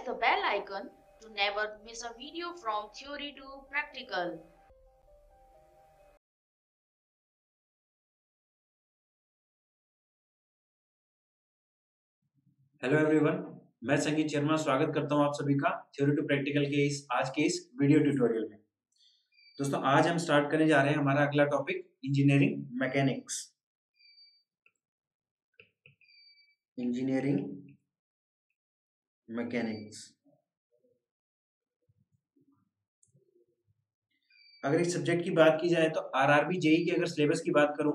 the bell icon to never miss a video from theory to practical. Hello everyone, मैं संगीत शर्मा स्वागत करता हूं आप सभी का थ्योरी टू प्रैक्टिकल के आज के इस वीडियो ट्यूटोरियल में। दोस्तों, आज हम स्टार्ट करने जा रहे हैं हमारा अगला topic engineering mechanics. Engineering mechanics अगर इस सब्जेक्ट की बात की जाए तो आरआरबी जेई की अगर सिलेबस की बात करूं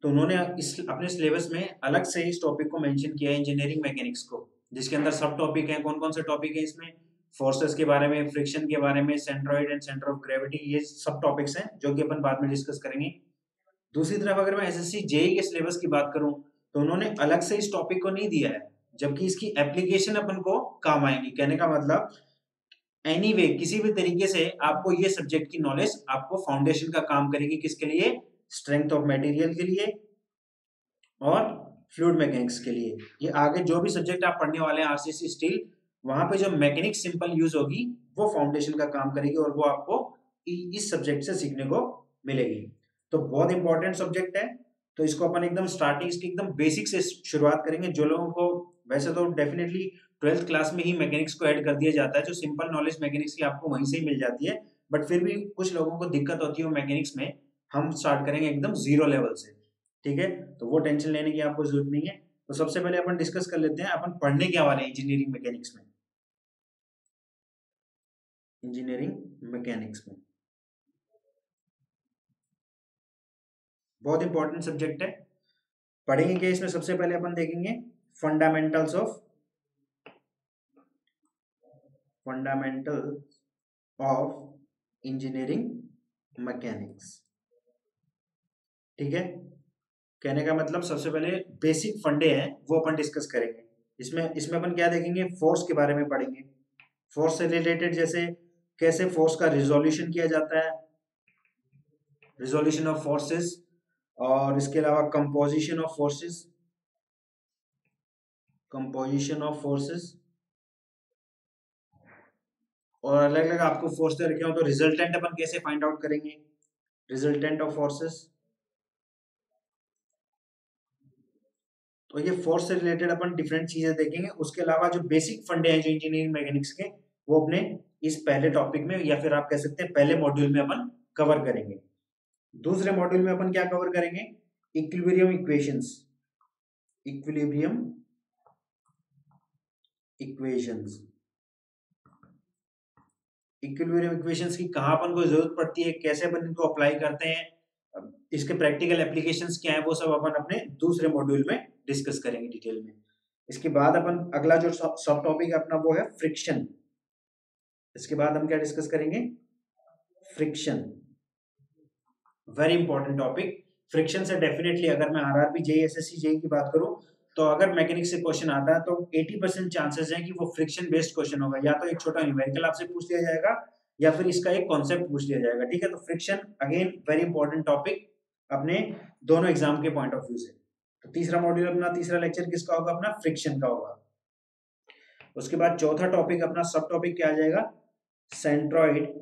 तो उन्होंने अपने सिलेबस में अलग से इस टॉपिक को मेंशन किया है, इंजीनियरिंग मैकेनिक्स को, जिसके अंदर सब टॉपिक हैं। कौन कौन से टॉपिक है इसमें? फोर्सेस के बारे में, फ्रिक्शन के बारे में, centroid and centre of gravity, ये सब टॉपिक्स हैं जो कि अपन बाद में डिस्कस करेंगे। दूसरी तरफ अगर मैं एसएससी जेई के सिलेबस की बात करूं तो उन्होंने अलग से इस टॉपिक को नहीं दिया है, जबकि इसकी एप्लीकेशन अपन को काम आएगी। कहने का मतलब एनीवे किसी भी तरीके से आपको ये सब्जेक्ट की नॉलेज आपको फाउंडेशन का काम करेगी। किसके लिए? स्ट्रेंथ ऑफ मटेरियल के लिए और फ्लूइड मैकेनिक्स के लिए। ये आगे जो भी सब्जेक्ट आप पढ़ने वाले हैं आरसीसी स्टील, वहां पे जो मैकेनिक्स सिंपल यूज होगी वो फाउंडेशन का काम करेगी और वो आपको इस सब्जेक्ट से सीखने को मिलेगी। तो बहुत इंपॉर्टेंट सब्जेक्ट है। तो इसको अपन एकदम स्टार्टिंग इसकी एकदम बेसिक से शुरुआत करेंगे। जो लोगों को वैसे तो डेफिनेटली 12th क्लास में ही मैकेनिक्स को ऐड कर दिया जाता है, जो सिंपल नॉलेज मैकेनिक्स की आपको वहीं से ही मिल जाती है, बट फिर भी कुछ लोगों को दिक्कत होती है मैकेनिक्स में। हम स्टार्ट करेंगे एकदम जीरो लेवल से, ठीक है? तो वो टेंशन लेने की आपको जरूरत नहीं है। तो सबसे पहले अपन डिस्कस कर लेते हैं अपन पढ़ने क्या वाले हैं इंजीनियरिंग मैकेनिक्स में। इंजीनियरिंग मैकेनिक्स में बहुत इंपॉर्टेंट सब्जेक्ट है। पढ़ेंगे क्या इसमें? सबसे पहले अपन देखेंगे फंडामेंटल्स ऑफ इंजीनियरिंग मैकेनिक्स, ठीक है? कहने का मतलब सबसे पहले बेसिक फंडे हैं वो अपन डिस्कस करेंगे। इसमें इसमें अपन क्या देखेंगे? फोर्स के बारे में पढ़ेंगे। फोर्स से रिलेटेड जैसे कैसे फोर्स का रिजोल्यूशन किया जाता है, रिजोल्यूशन ऑफ फोर्सेस, और इसके अलावा कंपोजिशन ऑफ फोर्सेस, और अलग अलग आपको फोर्स दे रखे हो तो रिजल्टेंट अपन कैसे फाइंड आउट करेंगे, रिजल्टेंट ऑफ फोर्सेस। तो ये फोर्स से रिलेटेड अपन डिफरेंट चीजें देखेंगे। उसके अलावा जो बेसिक फंडे हैं जो इंजीनियरिंग मैकेनिक्स के, वो अपने इस पहले टॉपिक में या फिर आप कह सकते हैं पहले मॉड्यूल में अपन कवर करेंगे। दूसरे मॉड्यूल में अपन क्या कवर करेंगे? Equilibrium equations. Equilibrium equations equilibrium equations की कहां अपन को जरूरत पड़ती है, कैसे अपन इनको अप्लाई करते हैं, इसके प्रैक्टिकल एप्लीकेशंस क्या है, वो सब अपन अपने दूसरे मॉड्यूल में डिस्कस करेंगे डिटेल में। इसके बाद अपन अगला जो सब टॉपिक अपना वो है फ्रिक्शन। इसके बाद हम क्या डिस्कस करेंगे? Friction, very important topic. Friction से डेफिनेटली अगर मैं आरआरबी जेई एसएससी जेई की बात करूं तो अगर मैकेनिक्स से क्वेश्चन आता है तो 80% चांसेस हैं कि वो फ्रिक्शन बेस्ड क्वेश्चन होगा। या तो एक छोटा न्यूमेरिकल आपसे पूछ लिया जाएगा या फिर इसका एक कॉन्सेप्ट पूछ लिया जाएगा, ठीक है? तो friction again very important topic अपने दोनों एग्जाम के पॉइंट ऑफ व्यू से। तो तीसरा मॉड्यूल अपना, तीसरा लेक्चर किसका होगा? अपना फ्रिक्शन का होगा। उसके बाद चौथा टॉपिक अपना सब टॉपिक क्या आ जाएगा? Centroid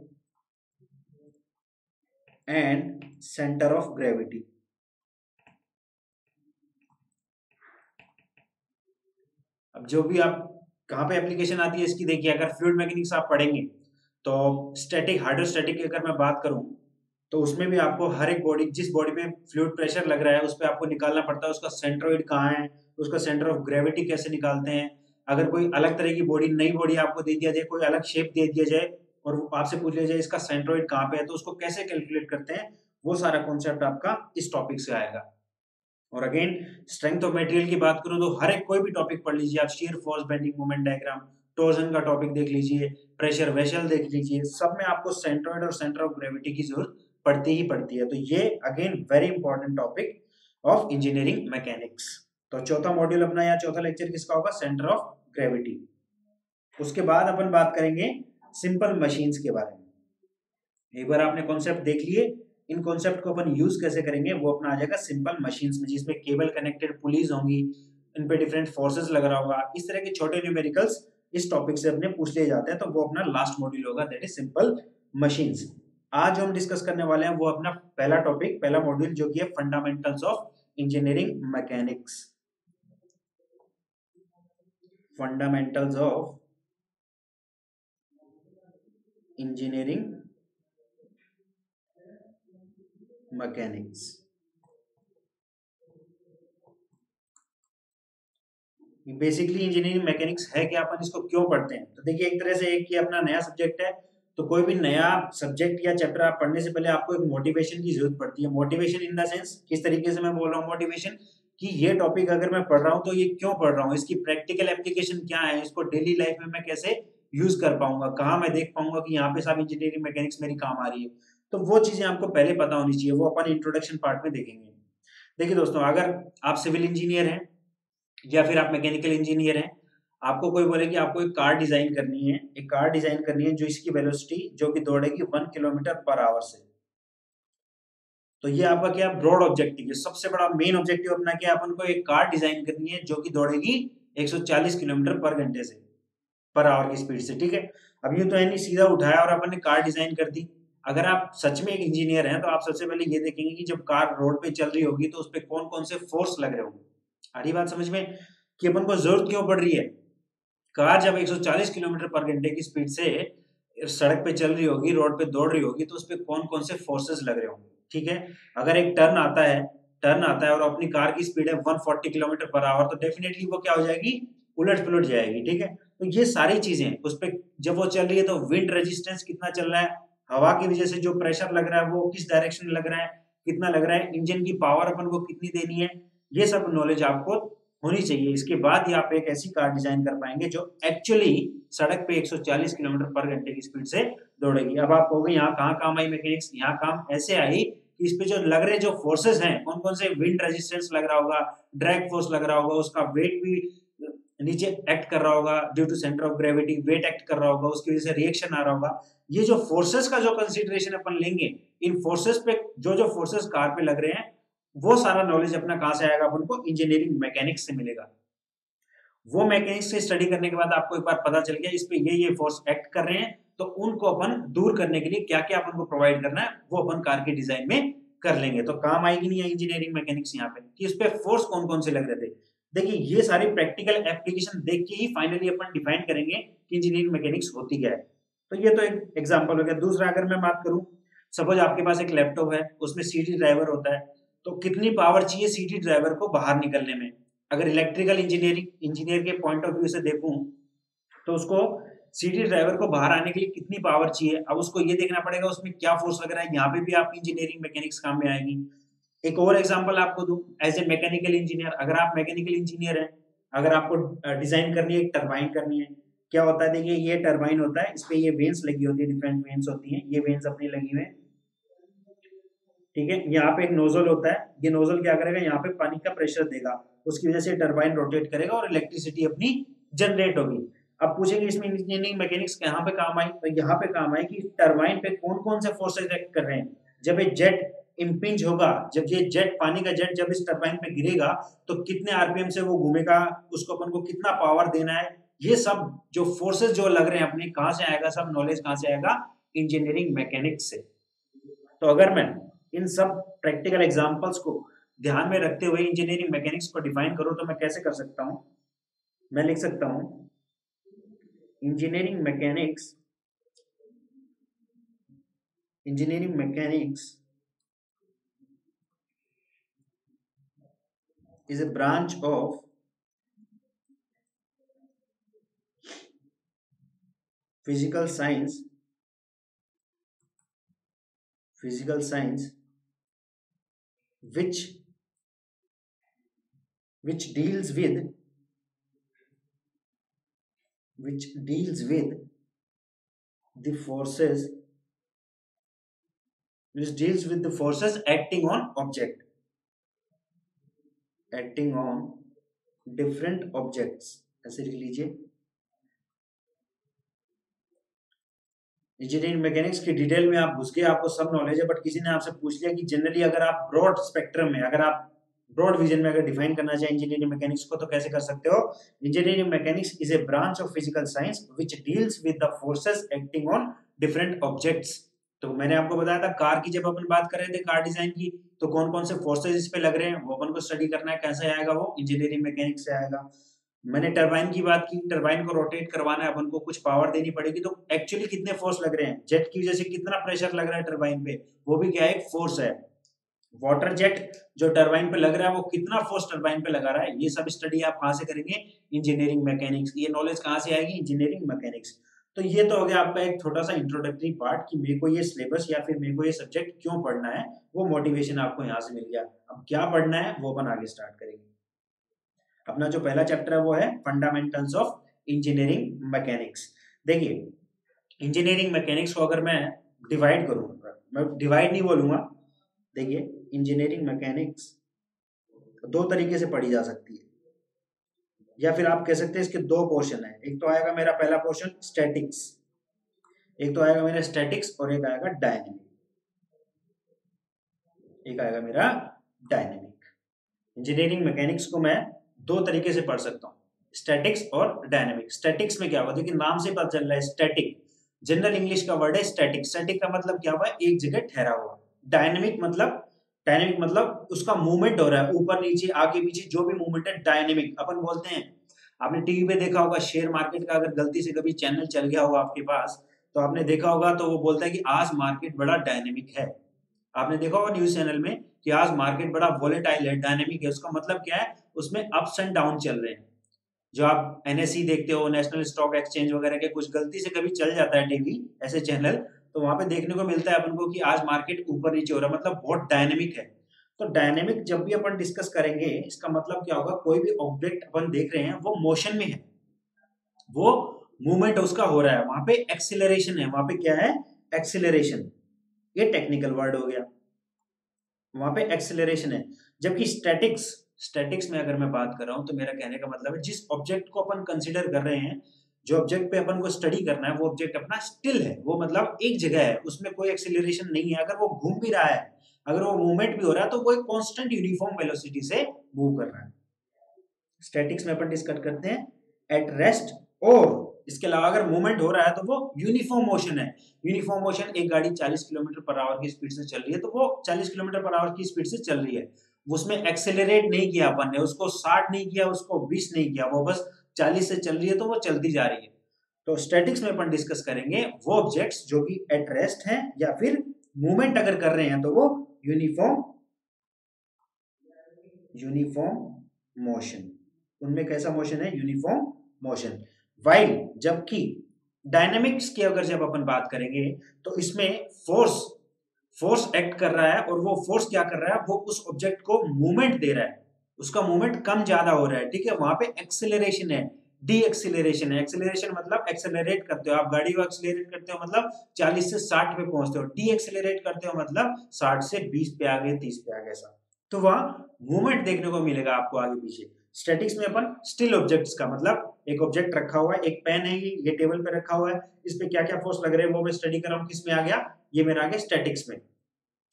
and centre of gravity. अब जो भी आप कहां पे एप्लीकेशन आती है इसकी देखिए। अगर फ्लूइड मैकेनिक्स आप पढ़ेंगे तो स्टैटिक, हाइड्रोस्टैटिक की अगर मैं बात करूं तो उसमें भी आपको हर एक बॉडी, जिस बॉडी पे फ्लूइड प्रेशर लग रहा है उस पर आपको निकालना पड़ता है उसका सेंट्रोइड कहाँ है, उसका सेंटर ऑफ ग्रेविटी कैसे निकालते हैं। अगर कोई अलग तरह की बॉडी, नई बॉडी आपको दे दिया जाए, कोई अलग शेप दे दिया जाए और आपसे पूछ लिया जाए इसका सेंट्रोइड कहाँ पे है, तो उसको कैसे कैलकुलेट करते हैं, वो सारा कॉन्सेप्ट आपका इस टॉपिक से आएगा। और अगेन स्ट्रेंथ ऑफ मटेरियल की बात करूं तो हर एक कोई भी टॉपिक पढ़ लीजिए आप। Shear force, bending moment diagram, torsion का टॉपिक देख लीजिए, प्रेशर वेसल देख लीजिए, सब में आपको सेंट्रोइड और सेंटर ऑफ ग्रेविटी की जरूरत पड़ती ही पड़ती है। तो ये again very important topic of engineering mechanics. तो चौथा मॉड्यूल अपना या चौथा लेक्चर किसका होगा? Centre of gravity. उसके बाद अपन बात करेंगे सिंपल मशीन्स के बारे में। एक बार आपने कॉन्सेप्ट देख लिए, इन कॉन्सेप्ट को अपन यूज कैसे करेंगे वो अपना आ जाएगा सिंपल मशीन्स में, जिसमें केबल कनेक्टेड पुलीज होंगी, इन पे डिफरेंट फोर्सेस लग रहा होगा। इस तरह के छोटे न्यूमेरिकल्स इस टॉपिक से अपने पूछ लिए जाते हैं, तो वो अपना लास्ट मॉड्यूल होगा, दैट इज सिंपल मशीन्स। आज जो हम डिस्कस करने वाले हैं वो अपना पहला टॉपिक, पहला मॉड्यूल जो कि है fundamentals of engineering mechanics. Fundamentals of engineering mechanics. Basically engineering mechanics है क्या, अपन इसको क्यों पढ़ते हैं? तो देखिए, एक तरह से एक ये अपना नया सब्जेक्ट है, तो कोई भी नया सब्जेक्ट या चैप्टर आप पढ़ने से पहले आपको एक मोटिवेशन की जरूरत पड़ती है। मोटिवेशन इन द सेंस, किस तरीके से मैं बोल रहा हूँ मोटिवेशन, कि ये टॉपिक अगर मैं पढ़ रहा हूँ तो ये क्यों पढ़ रहा हूँ, इसकी प्रैक्टिकल एप्लीकेशन क्या है, इसको डेली लाइफ में मैं कैसे यूज कर पाऊंगा, कहाँ मैं देख पाऊंगा कि यहाँ पे साहब इंजीनियरिंग मैकेनिक्स मेरी काम आ रही है। तो वो चीजें आपको पहले पता होनी चाहिए, वो अपन इंट्रोडक्शन पार्ट में देखेंगे। देखिए दोस्तों, अगर आप सिविल इंजीनियर हैं या फिर आप मैकेनिकल इंजीनियर हैं, आपको कोई बोले कि आपको एक कार डिजाइन करनी है, एक कार डिजाइन करनी है जो इसकी वेलोसिटी जो कि दौड़ेगी 1 किलोमीटर पर आवर से, तो ये आपका क्या ब्रॉड ऑब्जेक्टिव है, सबसे बड़ा मेन ऑब्जेक्टिव अपना क्या, अपन को एक कार डिजाइन करनी है जो कि दौड़ेगी 140 किलोमीटर पर घंटे से, पर आवर की स्पीड से, ठीक है। अब ये तो है नहीं सीधा उठाया और अपन ने कार डिजाइन कर दी। अगर आप सच में एक इंजीनियर हैं तो आप सबसे पहले ये देखेंगे कि जब कार रोड पे चल रही होगी तो उस पर कौन कौन से फोर्स लग रहे होंगे। आ रही बात समझ में कि अपन को जरूरत क्यों पड़ रही है? कार जब 140 किलोमीटर पर घंटे की स्पीड से सड़क पे चल रही होगी, रोड पे दौड़ रही होगी, तो उस पर कौन कौन से फोर्सेस लग रहे होंगे, ठीक है। अगर एक टर्न आता है और अपनी कार की स्पीड है 140 किलोमीटर पर आवर, तो डेफिनेटली वो क्या हो जाएगी, उलट पुलट जाएगी, ठीक है। तो ये सारी चीजें उस पर जब वो चल रही है, तो विंड रेजिस्टेंस कितना चल रहा है, हवा की वजह से जो प्रेशर लग रहा है वो किस डायरेक्शन में लग रहा है, कितना लग रहा है, इंजन की पावर अपन को कितनी देनी है, ये सब नॉलेज आपको होनी चाहिए। इसके बाद ही आप एक ऐसी कार डिजाइन कर पाएंगे जो एक्चुअली सड़क पे 140 किलोमीटर पर घंटे की स्पीड से दौड़ेगी। अब आप कहोगे यहाँ कहाँ काम आई मैकेनिक्स, यहाँ काम ऐसे आई कि इस पे जो लग रहे जो फोर्सेस हैं, कौन कौन से, विंड रेजिस्टेंस लग रहा होगा, ड्रैग फोर्स लग रहा होगा, उसका वेट भी नीचे एक्ट कर रहा होगा, due to centre of gravity weight act कर रहा होगा, उसकी वजह से रिएक्शन आ रहा होगा। ये जो फोर्सेस का जो कंसिडरेशन अपन लेंगे, इन फोर्सेस पे जो जो फोर्सेस कार पे लग रहे हैं, वो सारा नॉलेज अपना कहां से आएगा, अपन को इंजीनियरिंग मैकेनिक्स से मिलेगा। वो मैकेनिक्स से स्टडी करने के बाद आपको एक बार पता चल गया इस पे ये फोर्स एक्ट कर रहे हैं, तो उनको अपन दूर करने के लिए क्या क्या अपन को प्रोवाइड करना है वो अपन कार के डिजाइन में कर लेंगे। तो काम आएगी नहीं है इंजीनियरिंग मैकेनिक्स यहाँ पे कि उस पे फोर्स कौन कौन से लग रहे थे। देखिए, ये सारी प्रैक्टिकल एप्लीकेशन देख के ही फाइनली अपन डिफाइन करेंगे कि इंजीनियरिंग मैकेनिक्स होती क्या है। तो ये तो एक एग्जाम्पल हो गया। दूसरा अगर मैं बात करूं, सपोज आपके पास एक लैपटॉप है, उसमें सीडी ड्राइवर होता है, तो कितनी पावर चाहिए सीडी ड्राइवर को बाहर निकलने में? अगर इलेक्ट्रिकल इंजीनियर के पॉइंट ऑफ व्यू से देखूं, तो उसको सीडी ड्राइवर को बाहर आने के लिए कितनी पावर चाहिए, अब उसको ये देखना पड़ेगा उसमें क्या फोर्स लग रहा है। यहाँ पे भी आपकी इंजीनियरिंग मैकेनिक्स काम में आएगी। एक और एग्जांपल आपको दूं, एज ए मैकेनिकल इंजीनियर, अगर आप मैकेनिकल इंजीनियर हैं, अगर आपको डिजाइन करनी है, एक टरबाइन करनी है, क्या होता है, देखिए ये टरबाइन होता है, इस पे ये वेन्स लगी होती है, डिफरेंट वेन्स होती हैं, ये वेन्स अपनी लगी हुई है, ठीक है। यहाँ पे एक नोजल होता है, ये नोजल क्या करेगा, यहाँ पे पानी का प्रेशर देगा, उसकी वजह से टरबाइन रोटेट करेगा और इलेक्ट्रिसिटी अपनी जनरेट होगी। अब पूछेंगे इसमें इंजीनियरिंग मैकेनिक्स कहाँ पे काम आई, तो यहाँ पे काम आई कि टरबाइन पे कौन कौन से फोर्सेस एक्ट कर रहे हैं। जब ये जेट इम्पिंज होगा, जब ये जेट, पानी का जेट जब इस टरबाइन पे गिरेगा, तो कितने आरपीएम से वो घूमेगा, उसको अपन को कितना पावर देना है, ये सब जो फोर्सेस जो लग रहे हैं अपने, कहाँ से आएगा, सब नॉलेज कहाँ से आएगा, इंजीनियरिंग मैकेनिक्स से। तो अगर मैं इन सब प्रैक्टिकल एग्जांपल्स को ध्यान में रखते हुए इंजीनियरिंग मैकेनिक्स को डिफाइन करूं, तो मैं कैसे कर सकता हूं? मैं लिख सकता हूं engineering mechanics is a branch of physical science which deals with the forces acting on different objects, ऐसे लिख लीजिए। इंजीनियरिंग मैकेनिक्स की डिटेल में आप घुस के आपको सब नॉलेज है, बट किसी ने आपसे पूछ लिया कि जनरली अगर आप ब्रॉड स्पेक्ट्रम में, अगर आप ब्रॉड विजन में अगर डिफाइन करना चाहे इंजीनियरिंग मैकेनिक्स को तो कैसे कर सकते हो? Engineering mechanics is a branch of physical science which deals with the forces acting on different objects. तो मैंने आपको बताया था कार की, जब अपन बात कर रहे थे कार डिजाइन की, तो कौन कौन से फोर्सेस इस पे लग रहे हैं वो अपन को स्टडी करना है, कैसे आएगा वो इंजीनियरिंग मैकेनिक्स से आएगा। मैंने टरबाइन की बात की, टरबाइन को रोटेट करवाना है अपन को, कुछ पावर देनी पड़ेगी, तो एक्चुअली कितने फोर्स लग रहे हैं, जेट की वजह से कितना प्रेशर लग रहा है टरबाइन पे, वो भी क्या है, एक फोर्स है। वाटर जेट जो टरबाइन पे लग रहा है वो कितना फोर्स टरबाइन पे लगा रहा है, ये सब स्टडी आप कहाँ से करेंगे, इंजीनियरिंग मैकेनिक्स। ये नॉलेज कहाँ से आएगी, इंजीनियरिंग मैकेनिक्स। तो ये तो हो गया आपका एक छोटा सा इंट्रोडक्टरी पार्ट कि मेरे को ये सिलेबस या फिर मेरे को ये सब्जेक्ट क्यों पढ़ना है, वो मोटिवेशन आपको यहाँ से मिल गया। अब क्या पढ़ना है वो अपन आगे स्टार्ट करेंगे। अपना जो पहला चैप्टर है वो है फंडामेंटल्स ऑफ इंजीनियरिंग मैकेनिक्स। देखिए इंजीनियरिंग मैकेनिक्स को अगर मैं डिवाइड करूँ, मैं डिवाइड नहीं बोलूंगा, देखिए इंजीनियरिंग मैकेनिक्स दो तरीके से पढ़ी जा सकती है, या फिर आप कह सकते हैं इसके दो पोर्शन है। एक तो आएगा मेरा पहला पोर्शन स्टैटिक्स, एक तो आएगा मेरा स्टैटिक्स और एक आएगा डायनेमिक, एक आएगा मेरा डायनेमिक। इंजीनियरिंग मैकेनिक्स को मैं दो तरीके से पढ़ सकता हूँ, स्टैटिक्स और डायनेमिक। स्टैटिक्स में क्या होगा, देखिए नाम से पता चल रहा है स्टैटिक, जनरल इंग्लिश का वर्ड है स्टैटिक। स्टैटिक का मतलब क्या हुआ, एक जगह ठहरा हुआ। डायनेमिक मतलब उसका मूवमेंट हो रहा है, ऊपर नीचे आगे पीछे जो भी मूवमेंट है डायनेमिक अपन बोलते हैं। आपने टीवी पे देखा होगा शेयर मार्केट का, अगर गलती से कभी चैनल चल गया होगा आपके पास तो आपने देखा होगा, तो वो बोलता है कि आज मार्केट बड़ा डायनेमिक है। आपने देखा होगा न्यूज चैनल में कि आज मार्केट बड़ा वोलेटाइल है, डायनेमिक है। उसका मतलब क्या है, उसमें अप्स एंड डाउन चल रहे हैं। जो आप एनएसई देखते हो, नेशनल स्टॉक एक्सचेंज वगैरह के, कुछ गलती से कभी चल जाता है टीवी ऐसे चैनल, तो वहां पे देखने को मिलता है अपन को कि आज मार्केट ऊपर नीचे हो रहा है, मतलब बहुत डायनेमिक है। तो डायनेमिक जब भी अपन डिस्कस करेंगे, इसका मतलब क्या होगा, कोई भी ऑब्जेक्ट अपन देख रहे हैं वो मोशन में है, वो मूवमेंट उसका हो रहा है, वहां पे एक्सिलरेशन है, वहां पे क्या है, एक्सिलरेशन। ये टेक्निकल वर्ड हो गया, वहां पे एक्सिलरेशन है। जबकि स्टैटिक्स में अगर मैं बात कर रहा हूं तो मेरा कहने का मतलब है जिस ऑब्जेक्ट को अपन कंसीडर कर रहे हैं, जो ऑब्जेक्ट पे अपन को स्टडी करना है, वो ऑब्जेक्ट अपना स्टिल है, वो मतलब एक जगह है, उसमें कोई एक्सिलरेशन नहीं है। अगर वो घूम भी रहा है, अगर वो मूवमेंट भी हो रहा है, तो वो एक कांस्टेंट यूनिफॉर्म वेलोसिटी से मूव कर रहा है। स्टैटिक्स में अपन डिस्कस करते हैं एट रेस्ट, और इसके अलावा अगर मूवमेंट हो रहा है तो वो यूनिफॉर्म मोशन है। यूनिफॉर्म मोशन, एक गाड़ी 40 किलोमीटर पर आवर की स्पीड से चल रही है, तो वो 40 किलोमीटर पर आवर की स्पीड से चल रही है, उसमें एक्सेलरेट नहीं किया अपन ने, उसको 60 नहीं किया, उसको 20 नहीं किया, वो बस 40 से चल रही है, तो वो चलती जा रही है। तो स्टैटिक्स में अपन डिस्कस करेंगे वो ऑब्जेक्ट्स जो कि एट रेस्ट हैं या फिर मूवमेंट अगर कर रहे हैं तो वो यूनिफॉर्म मोशन, उनमें कैसा मोशन है, यूनिफॉर्म मोशन। वाइल जबकि डायनेमिक्स की अगर जब अपन बात करेंगे तो इसमें फोर्स एक्ट कर रहा है, और वो फोर्स क्या कर रहा है, वो उस ऑब्जेक्ट को मूवमेंट दे रहा है, उसका मूवमेंट कम ज्यादा हो रहा है, ठीक है। वहां पे एक्सेलरेशन है, डी एक्सेलरेशन है। एक्सेलरेशन मतलब एक्सेलरेट करते हो आप गाड़ी को, एक्सेलरेट करते हो मतलब 40 से 60 पे पहुंचते हो, डी एक्सेलरेट करते हो मतलब 60 से 20 पे आ गए, 30 पे आ गए, ऐसा। तो वहां मूवमेंट देखने को मिलेगा आपको आगे पीछे। स्टैटिक्स में अपन स्टिल ऑब्जेक्ट्स का मतलब, एक ऑब्जेक्ट रखा हुआ है, एक पेन है, ये टेबल पे रखा हुआ है, इस पे क्या क्या फोर्स लग रहे हैं वो मैं स्टडी कर रहा हूँ, किस में आ गया, ये मेरा आ गया स्टैटिक्स में।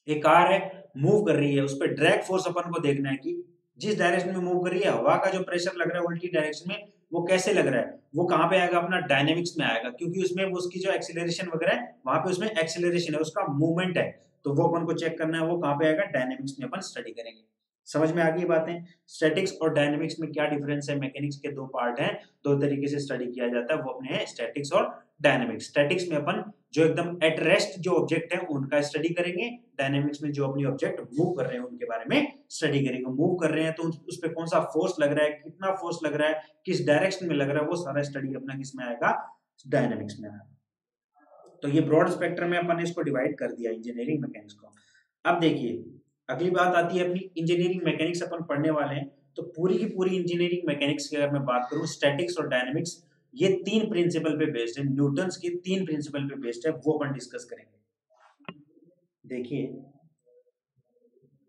एक कार है, मूव कर रही है, उस पर ड्रैग फोर्स अपन को देखना है कि जिस डायरेक्शन में मूव कर रही है, हवा का जो प्रेशर लग रहा है उल्टी डायरेक्शन में, वो कैसे लग रहा है, वो कहाँ पे आएगा, अपना डायनेमिक्स में आएगा, क्योंकि उसमें उसकी जो एक्सीलरेशन वगैरह है, वहां पे उसमें एक्सीलरेशन है, उसका मूवमेंट है, तो वो अपन को चेक करना है, वो कहाँ पे आएगा, डायनेमिक्स में अपन स्टडी करेंगे। समझ में आ गई बातें, स्टैटिक्स और डायनेमिक्स में क्या डिफरेंस है। मैकेनिक्स के दो पार्ट हैं, दो तरीके से स्टडी किया जाता है, वो अपने हैं स्टैटिक्स और डायनेमिक्स। स्टैटिक्स में अपन जो एकदम एट रेस्ट जो ऑब्जेक्ट है उनका स्टडी करेंगे, डायनेमिक्स में जो अपनी ऑब्जेक्ट मूव कर रहे हैं उनके बारे में स्टडी करेंगे। मूव कर रहे हैं तो उस पर कौन सा फोर्स लग रहा है, कितना फोर्स लग रहा है, किस डायरेक्शन में लग रहा है, वो सारा स्टडी अपना किस में आएगा, डायनेमिक्स में आएगा। तो ये ब्रॉड स्पेक्ट्रम में अपन इसको डिवाइड कर दिया इंजीनियरिंग मैकेनिक्स को। अब देखिए अगली बात आती है अपनी, इंजीनियरिंग मैकेनिक्स अपन पढ़ने वाले हैं, तो पूरी की पूरी इंजीनियरिंग मैकेनिक्स की अगर मैं बात करूं, स्टैटिक्स और डायनेमिक्स, ये तीन प्रिंसिपल पे बेस्ड है, न्यूटन्स के तीन प्रिंसिपल पे बेस्ड है, वो अपन डिस्कस करेंगे। देखिए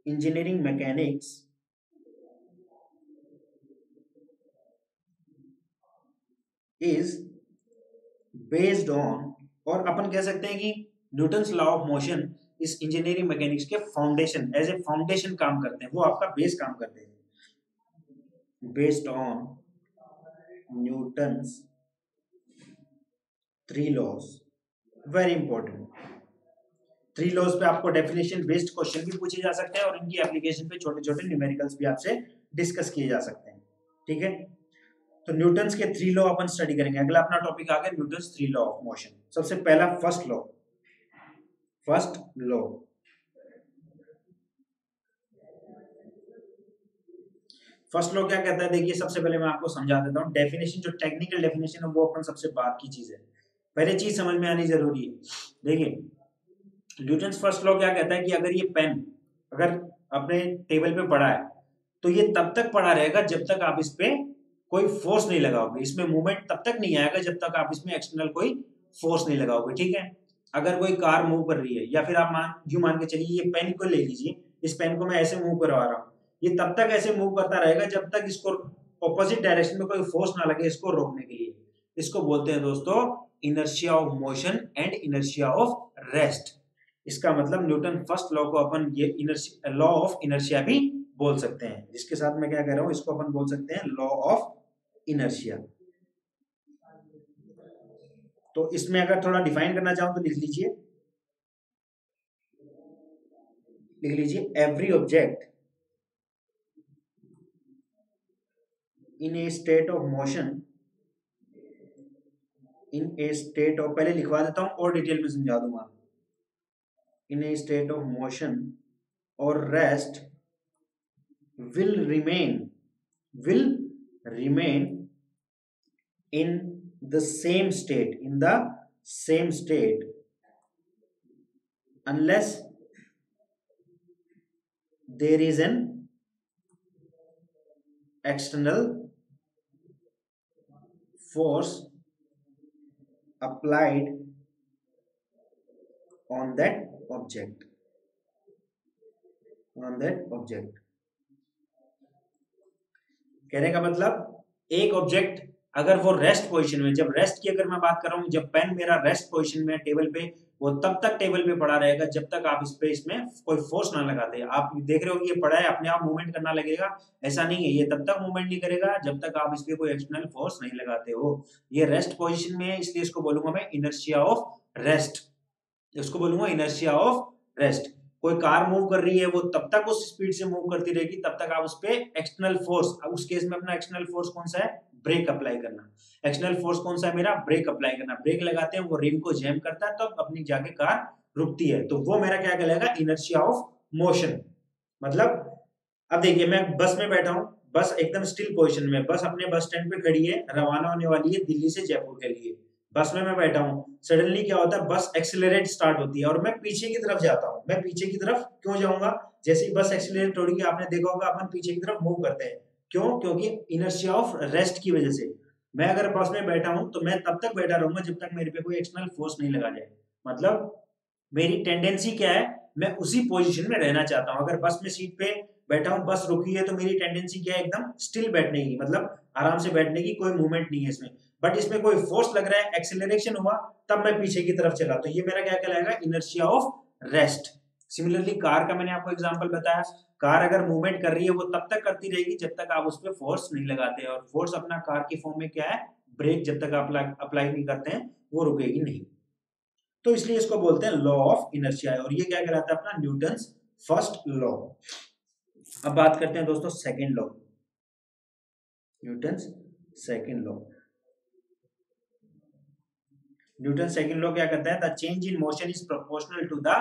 engineering mechanics is based on, और अपन कह सकते हैं कि न्यूटन्स लॉ ऑफ मोशन इस इंजीनियरिंग मैकेनिक्स के फाउंडेशन, एज ए फाउंडेशन काम करते हैं, वो आपका बेस काम करते हैं। Based on Newton's 3 laws, very important. 3 laws पे आपको डेफिनेशन बेस्ड क्वेश्चन भी पूछे जा सकते हैं और इनकी एप्लीकेशन पे छोटे छोटे न्यूमेरिकल्स भी आपसे डिस्कस किए जा सकते हैं। ठीक है, तो न्यूटन्स के 3 लॉ अपन स्टडी करेंगे। अगला अपना टॉपिक आ गया न्यूटन्स 3 लॉ ऑफ मोशन। सबसे पहला first law, first law. First law क्या कहता है, देखिए सबसे पहले मैं आपको समझा देता हूँ। डेफिनेशन, जो टेक्निकल डेफिनेशन है वो अपन सबसे बाद की चीज है, पहले चीज समझ में आनी जरूरी है। देखिए न्यूटन्स फर्स्ट लॉ क्या कहता है कि अगर ये पेन अगर अपने टेबल पे पड़ा है तो ये तब तक पड़ा रहेगा जब तक आप इस पे कोई फोर्स नहीं लगाओगे। इसमें मूवमेंट तब तक नहीं आएगा जब तक आप इसमें एक्सटर्नल कोई फोर्स नहीं लगाओगे। ठीक है, अगर कोई कार मूव कर रही है या फिर आप मान के चलिए ये पेन को ले लीजिए, इस पेन को मैं ऐसे मूव करवा रहा हूँ, ये तब तक ऐसे मूव करता रहेगा जब तक इसको ऑपोजिट डायरेक्शन में कोई फोर्स ना लगे इसको रोकने के लिए। इसको बोलते हैं दोस्तों inertia of motion and inertia of rest. इसका मतलब न्यूटन फर्स्ट लॉ को अपन ये लॉ ऑफ इनर्शिया भी बोल सकते हैं, जिसके साथ मैं क्या कह रहा हूं, इसको अपन बोल सकते हैं लॉ ऑफ इनर्शिया। तो इसमें अगर थोड़ा डिफाइन करना चाहूं तो लिख लीजिए, every object in A state of motion, in A state of, पहले लिखवा देता हूं और डिटेल में समझा दूंगा। इन ए स्टेट ऑफ मोशन और rest will remain in the same state unless there is an external force applied on that object, कहने का मतलब एक ऑब्जेक्ट अगर वो रेस्ट पोजीशन में, जब रेस्ट की अगर मैं बात कर रहा हूँ, जब पेन मेरा रेस्ट पोजीशन में टेबल पे, वो तब तक टेबल पे पड़ा रहेगा जब तक आप इसमें कोई फोर्स ना लगाते। आप देख रहे हो कि ये पड़ा है, अपने आप मूवमेंट करना लगेगा, ऐसा नहीं है, ये तब तक मूवमेंट नहीं करेगा जब तक आप इस पे कोई एक्सटर्नल फोर्स नहीं लगाते हो। ये रेस्ट पोजिशन में है, इसलिए इसको बोलूंगा मैं इनर्शिया ऑफ रेस्ट। इसको बोलूंगा इनर्शिया ऑफ रेस्ट। कोई कार मूव कर रही है, वो तब तक उस स्पीड से मूव करती रहेगी तब तक आप उस पे एक्सटर्नल फोर्स, उस केस में अपना एक्सटर्नल फोर्स कौन सा है, ब्रेक अप्लाई करना। एक्सटर्नल फोर्स कौन सा है मेरा, ब्रेक अप्लाई करना। ब्रेक लगाते हैं, वो रिम को जैम करता है, तो अपनी जाके कार रुकती है, तो वो मेरा क्या कहलाएगा, इनर्शिया ऑफ मोशन। मतलब अब देखिए मैं बस में बैठा हूं, बस एकदम स्टिल पोजीशन में, बस अपने बस स्टैंड पे खड़ी है, रवाना होने वाली है दिल्ली से जयपुर के लिए। बस में मैं बैठा हूँ, सडनली क्या होता है, बस एक्सीलरेट स्टार्ट होती है और मैं पीछे की तरफ जाता हूँ। मैं पीछे की तरफ क्यों जाऊंगा, जैसे ही बस एक्सीलरेट हो रही है, आपने देखा होगा अपन पीछे की तरफ मूव करते हैं, क्यों, क्योंकि इनर्शिया ऑफ रेस्ट की वजह से। मैं अगर बस में बैठा हूं तो मैं तब तक बैठा रहूंगा जब तक मेरे पे कोई एक्सटर्नल फोर्स नहीं लगा जाए। मतलब मेरी टेंडेंसी क्या है, मैं उसी पोजीशन में रहना चाहता हूं। अगर बस में सीट पे बैठा हूं, बस रुकी है, तो मेरी टेंडेंसी क्या है, एकदम स्टिल बैठने की, मतलब आराम से बैठने की, कोई मूवमेंट नहीं है इसमें। बट इसमें कोई फोर्स लग रहा है, एक्सेलरेशन हुआ, तब मैं पीछे की तरफ चला, तो ये मेरा क्या कहलाएगा, inertia of rest. Similarly car का मैंने आपको एग्जांपल बताया, कार अगर मूवमेंट कर रही है, वो तब तक करती रहेगी जब तक आप उस पर फोर्स नहीं लगाते, और फोर्स अपना कार की फॉर्म में क्या है, ब्रेक। जब तक आप अप्लाई नहीं करते हैं वो रुकेगी नहीं, तो इसलिए इसको बोलते हैं लॉ ऑफ इनर्शिया। और ये क्या कहलाता है, अपना न्यूटन्स फर्स्ट लॉ। अब बात करते हैं दोस्तों second law, Newton's second law. Newton second law क्या कहता है, the change in motion is proportional to the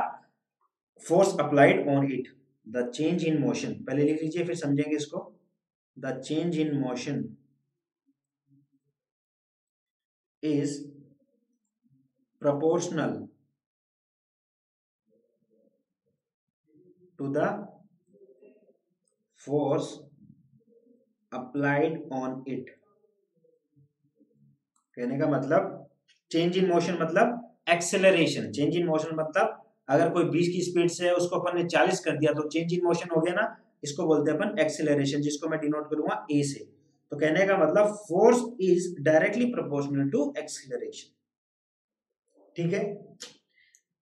force applied on it. The change in motion, पहले लिख लीजिए फिर समझेंगे इसको। The change in motion is proportional to the force applied on it। कहने का मतलब चेंज इन मोशन मतलब एक्सेलरेशन। चेंज इन मोशन मतलब अगर कोई 20 की स्पीड से है, उसको अपन ने 40 कर दिया, तो चेंज इन मोशन हो गया ना, इसको बोलते हैं अपन एक्सेलरेशन, जिसको मैं डिनोट करूंगा ए से। तो कहने का मतलब force is directly proportional to acceleration. ठीक है,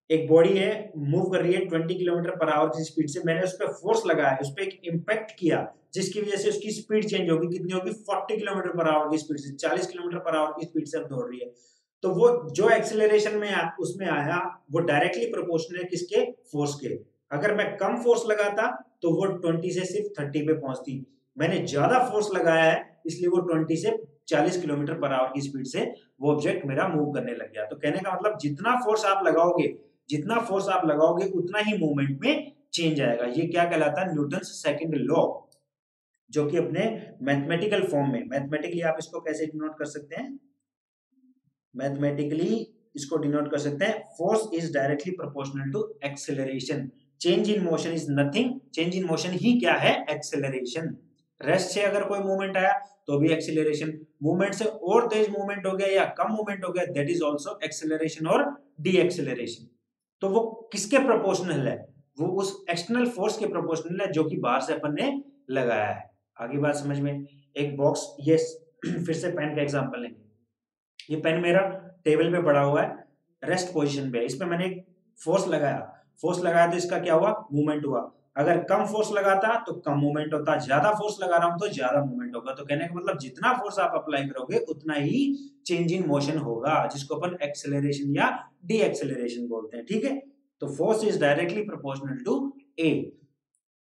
एक बॉडी है, मूव कर रही है 20 किलोमीटर पर आवर की स्पीड से, मैंने उस पर फोर्स लगाया, उस पर एक इम्पैक्ट किया, जिसकी वजह से उसकी स्पीड चेंज होगी, कितनी होगी 40 किलोमीटर पर आवर की स्पीड से, 40 किलोमीटर पर आवर की स्पीड से अब दौड़ रही है। तो वो जो एक्सेलरेशन में उसमें आया वो डायरेक्टली प्रोपोर्शनल है किसके, फोर्स के। अगर मैं कम फोर्स लगाता तो वो 20 से सिर्फ 30 पे पहुंचती, मैंने ज्यादा फोर्स लगाया है इसलिए वो 20 से 40 किलोमीटर पर आवर की स्पीड से वो ऑब्जेक्ट मेरा मूव करने लग गया। तो कहने का मतलब जितना फोर्स आप लगाओगे, जितना फोर्स आप लगाओगे उतना ही मूवमेंट में चेंज आएगा। ये क्या कहलाता है, न्यूटन्स सेकंड लॉ, जो कि अपने मैथमेटिकल फॉर्म में, मैथमेटिकली आप इसको कैसे डिनोट कर सकते हैं, मैथमेटिकली इसको डिनोट कर सकते हैं, force is directly proportional to acceleration, change in motion is nothing, change in motion ही क्या है, एक्सेलरेशन। रेस्ट से अगर कोई मूवमेंट आया तो भी एक्सेलरेशन, मूवमेंट से और तेज मूवमेंट हो गया या कम मूवमेंट हो गया, दैट इज आल्सो एक्सेलरेशन और डी एक्सेलरेशन। तो वो किसके प्रोपोर्शनल है, वो उस एक्सटर्नल फोर्स के प्रोपोर्शनल है जो कि बाहर से अपन ने लगाया है। आगे बात समझ में। एक बॉक्स, ये फिर से पेन का एग्जांपल लेंगे, ये पेन मेरा टेबल पे पड़ा हुआ है, रेस्ट पोजीशन पे है, इसमें मैंने फोर्स लगाया, फोर्स लगाया तो इसका क्या हुआ, मूवमेंट हुआ। अगर कम फोर्स लगाता तो कम मूवमेंट होता, ज्यादा फोर्स लगा रहा हूं तो ज्यादा मूवमेंट होगा। तो कहने का मतलब जितना फोर्स आप अप्लाई करोगे उतना ही चेंज इन मोशन होगा, जिसको अपन एक्सेलरेशन या डी एक्सेलरेशन बोलते हैं। ठीक है, तो force is directly proportional to A.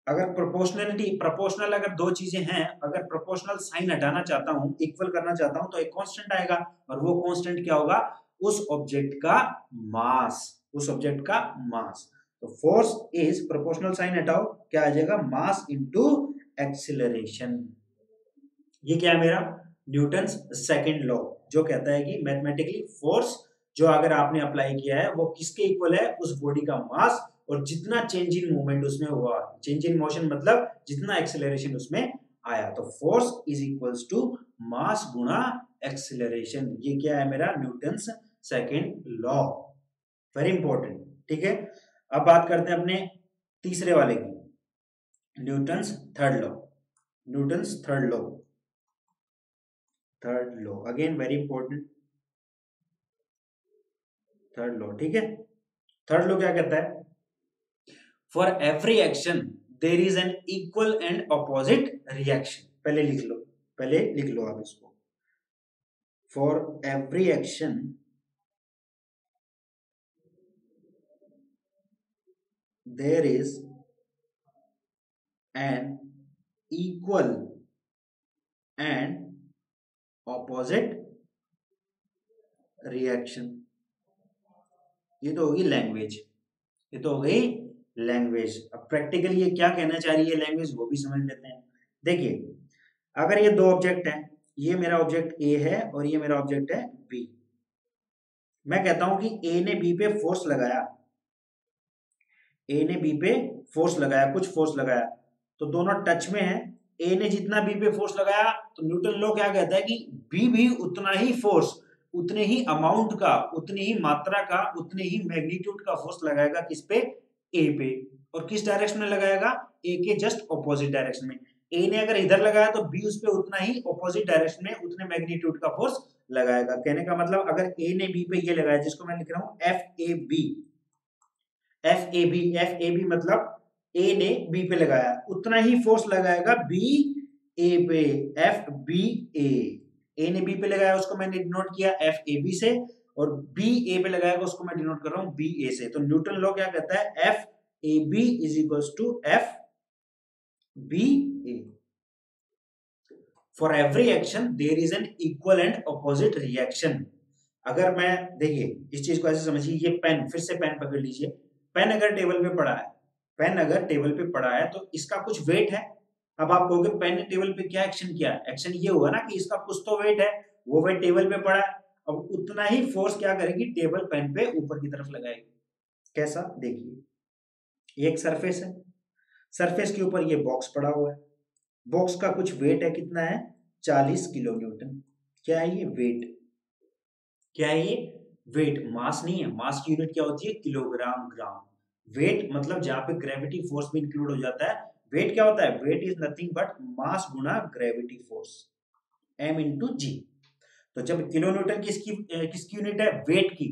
अगर प्रोपोर्शनलिटी, प्रोपोर्शनल अगर दो चीजें हैं, अगर प्रोपोर्शनल साइन हटाना चाहता हूं, इक्वल करना चाहता हूं, तो एक कांस्टेंट आएगा, और वो कांस्टेंट क्या होगा, उस ऑब्जेक्ट का मास, उस ऑब्जेक्ट का मास। तो फोर्स इज, प्रोपोर्शनल साइन हटाओ, क्या आ जाएगा, मास इनटू एक्सीलरेशन। ये क्या है मेरा, न्यूटन्स सेकंड लॉ, जो कहता है कि मैथमेटिकली फोर्स जो अगर आपने अप्लाई किया है वो किसके इक्वल है, उस बॉडी का मास, और जितना चेंज इन मूवमेंट उसमें हुआ, चेंज इन मोशन मतलब जितना एक्सेलरेशन उसमें आया, तो force is equals to mass गुणा एक्सेलरेशन। ये क्या है मेरा, Newton's second law, very important. ठीक है, अब बात करते हैं अपने तीसरे वाले की, Newton's third law, Newton's third law, third law again very important, third law. ठीक है, थर्ड लॉ क्या कहता है, for every action there is an equal and opposite reaction. पहले लिख लो, पहले लिख लो आप इसको, for every action there is an equal and opposite reaction. ये तो होगी लैंग्वेज, ये तो हो गई लैंग्वेज। अब प्रैक्टिकली ये क्या कहना चाह रही है लैंग्वेज, वो भी समझ लेते हैं। देखिए, अगर ये दो ऑब्जेक्ट हैं, ये मेरा ऑब्जेक्ट ए है और ये मेरा ऑब्जेक्ट है बी, मैं कहता हूं कि ए ने बी पे फोर्स लगाया, ए ने बी पे फोर्स लगाया, कुछ फोर्स लगाया, तो दोनों टच में है, ए ने जितना बी पे फोर्स लगाया तो न्यूटन लॉ क्या कहता है कि बी भी उतना ही फोर्स, उतने ही अमाउंट का, उतनी ही मात्रा का, उतने ही मैग्नीट्यूड का फोर्स लगाएगा किस पे, ए पे। और किस डायरेक्शन में लगाएगा, ए के जस्ट ऑपोजिट डायरेक्शन में। ए ने अगर इधर लगाया तो बी उस पे उतना ही ऑपोजिट डायरेक्शन में उतने मैग्नीट्यूड का फोर्स लगाएगा। कहने का मतलब अगर ए ने बी पे ये लगाया, जिसको मैं लिख रहा हूं F A B, F A B, F A B मतलब ए ने बी पे लगाया उतना ही फोर्स लगाएगा बी ए पे, एफ बी ए ने बी पे लगाया उसको मैंने डिनोट किया एफ ए बी से, और बी ए पे लगाएगा उसको मैं डिनोट कर रहा हूं बी ए से। तो न्यूटन लॉ क्या कहता है, F A B is equals to F B A. For every action there is an equal and opposite reaction. अगर मैं, देखिए इस चीज को ऐसे समझिए, ये पेन, फिर से पेन पकड़ लीजिए, पेन अगर टेबल पे पड़ा है, पेन अगर टेबल पे पड़ा है तो इसका कुछ वेट है। अब आप कहोगे पेन ने टेबल पे क्या एक्शन किया, एक्शन ये हुआ ना कि इसका कुछ तो वेट है, वो वेट टेबल पे पड़ा है, अब उतना ही फोर्स क्या करेगी, टेबल पेन पे ऊपर की तरफ लगाएगी। कैसा, देखिए ये एक सरफेस है, सरफेस के ऊपर ये बॉक्स पड़ा हुआ है, बॉक्स का कुछ वेट है, कितना है 40 किलो न्यूटन। क्या है ये, वेट। क्या है ये, वेट, मास नहीं है, मास की यूनिट क्या होती है, किलोग्राम ग्राम। वेट मतलब जहां पे ग्रेविटी फोर्स भी इंक्लूड हो जाता है। वेट क्या होता है, weight is nothing but mass गुना gravity force, m into G. तो जब किलो न्यूटन किसकी किसकी यूनिट है, वेट की,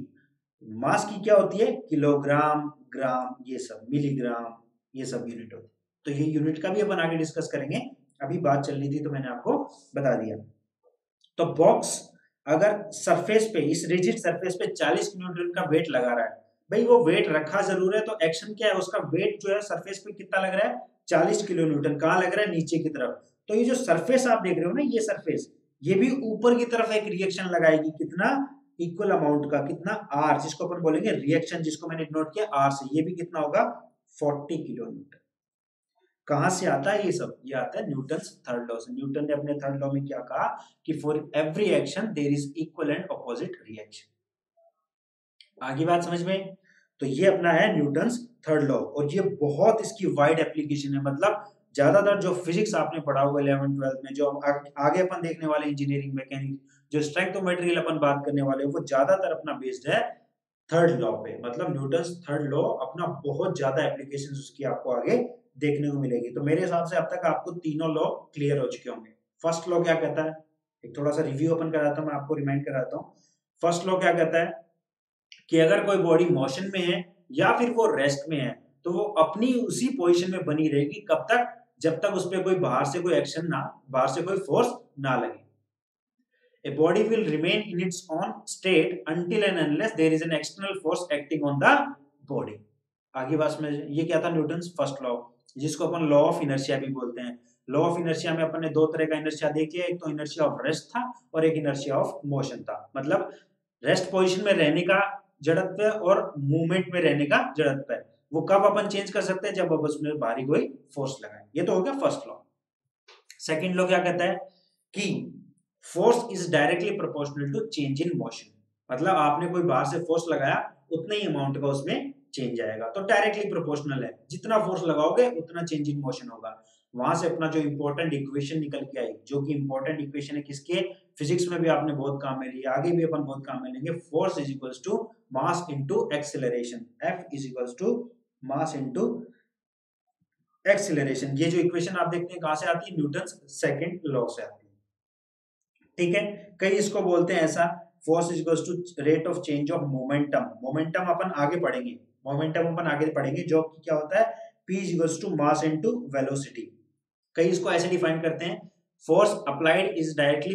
मास की क्या होती है, किलोग्राम, ग्राम, ये सब मिलीग्राम, ये सब यूनिट होती है। तो ये यूनिट का भी अपन आगे डिस्कस करेंगे, अभी बात चल रही थी तो मैंने आपको बता दिया। तो बॉक्स अगर सरफेस पे, इस रिजिड सरफेस पे 40 किलोन्यूटन का वेट लगा रहा है, भाई वो वेट रखा जरूर है, तो एक्शन क्या है, उसका वेट जो है सरफेस पे कितना लग रहा है, 40 किलो न्यूटन। कहाँ लग रहा है, नीचे की तरफ। तो ये जो सरफेस आप देख रहे हो ना, ये सरफेस, ये भी ऊपर की तरफ एक रिएक्शन लगाएगी, कितना, इक्वल अमाउंट का, कितना, आर, जिसको अपन बोलेंगे रिएक्शन, जिसको मैंने नोट किया आर से, ये भी कितना होगा, 40 किलो न्यूटन। कहां से आता है ये सब, ये आता है न्यूटन्स थर्ड लॉ से। न्यूटन ने अपने थर्ड लॉ में क्या कहा कि for every action there is equal and opposite reaction. आगे बात समझ में। तो ये अपना है न्यूटन्स थर्ड लॉ, और ये बहुत इसकी वाइड एप्लीकेशन है। मतलब ज्यादातर जो फिजिक्स आपने पढ़ा होगा 11th 12th में, जो आगे अपन देखने वाले इंजीनियरिंग मैकेनिक्स, जो स्ट्रेंथ ऑफ मटेरियल अपन बात करने वाले, वो ज्यादातर अपना बेस्ड है थर्ड लॉ पे। मतलब न्यूटन्स थर्ड लॉ अपना बहुत ज्यादा एप्लीकेशन उसकी आपको आगे देखने को मिलेगी। तो मेरे हिसाब से अब तक आपको तीनों लॉ क्लियर हो चुके होंगे। फर्स्ट लॉ क्या कहता है, एक थोड़ा सा रिव्यू अपन कराता हूं, मैं आपको रिमाइंड कराता हूँ। फर्स्ट लॉ क्या कहता है कि अगर कोई बॉडी मोशन में है या फिर वो रेस्ट में है, तो वो अपनी उसी पोजीशन में बनी रहेगी, कब तक, जब तक उस पर कोई बाहर से कोई एक्शन ना, बाहर से कोई फोर्स ना लगे। A body will remain in its own state until and unless there is an external force acting on the body. आगे बात में, ये क्या था, न्यूटन्स फर्स्ट लॉ, जिसको अपन लॉ ऑफ इनर्शिया भी बोलते हैं। लॉ ऑफ इनर्शिया में अपन ने दो तरह का इनर्शिया देखी है, एक तो इनर्शिया ऑफ रेस्ट था और एक इनर्शिया ऑफ मोशन था। मतलब रेस्ट पोजीशन में रहने का जड़त्व और मूवमेंट में रहने का जड़त्व है, वो कब अपन चेंज कर सकते हैं, जब अब उसमें भारी कोई फोर्स लगाए। ये तो हो गया फर्स्ट लॉ। सेकेंड लॉ क्या कहता है कि force is directly proportional to change in motion. मतलब आपने कोई बाहर से फोर्स लगाया, उतने ही अमाउंट का उसमें चेंज आएगा, तो डायरेक्टली प्रोपोर्शनल है, जितना फोर्स लगाओगे उतना चेंज इन मोशन होगा। वहां से अपना जो इंपॉर्टेंट इक्वेशन निकल के आई, जो कि इंपॉर्टेंट इक्वेशन है किसके, फिजिक्स में भी आपने बहुत काम में लिया, आगे भी अपन बहुत काम में लेंगे। Force is equals to mass into acceleration, F is equals to mass into acceleration. ये जो इक्वेशन आप देखते हैं कहां से आती है, न्यूटन्स सेकंड लॉ से आती है। ठीक है, कई इसको बोलते हैं ऐसा, force is equals to rate of change of momentum. Momentum अपन आगे पढ़ेंगे, मोमेंटम अपन आगे पढ़ेंगे, जो क्या होता है, p is equals to mass into velocity. कई इसको ऐसे डिफाइन करते हैं, force applied is directly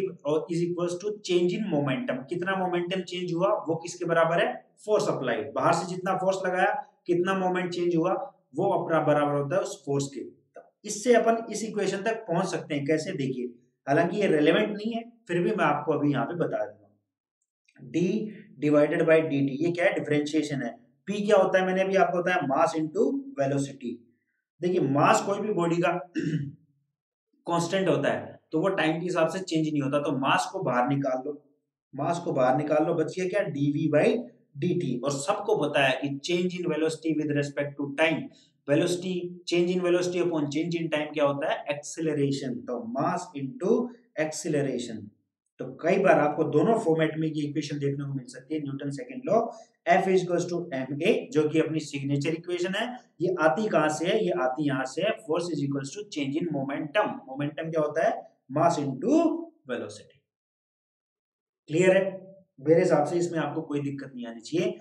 is equals to change in momentum. कितना मोमेंटम चेंज हुआ वो किसके बराबर है, फोर्स अप्लाइड। बाहर से जितना फोर्स लगाया, कितना मोमेंट चेंज हुआ, वो अपना बराबर होता है उस फोर्स के। इससे अपन इस इक्वेशन तक पहुंच सकते हैं, कैसे, देखिए, हालांकि ये रेलेवेंट नहीं है, फिर भी मैं आपको अभी यहाँ पे बता दूंगा। d डिवाइडेड बाई dt, ये क्या है, डिफरेंशिएशन है। p क्या होता है, मैंने अभी आपको बताया, मास इनटू वेलोसिटी। देखिए मास कोई भी बॉडी का कांस्टेंट होता है, तो वो टाइम के हिसाब से चेंज नहीं होता। तो मास को बाहर निकाल लो, मास को बाहर निकाल लो, बच गया क्या, dv बाई dt। और सबको बताया कि change in velocity with respect to time, velocity, change in velocity upon change in time क्या होता है, एक्सेलरेशन। तो मास इनटू एक्सेलरेशन। तो कई बार आपको दोनों फॉर्मेट में ये इक्वेशन देखने को मिल सकती है, Newton second law, F is equals to ma, जो कि अपनी सिग्नेचर इक्वेशन है। ये आती कहां से है, ये आती यहां से है, force is equals to change in momentum. Momentum क्या होता है, मास इनटू वेलोसिटी। क्लियर है, मेरे हिसाब से इसमें आपको कोई दिक्कत नहीं आनी चाहिए।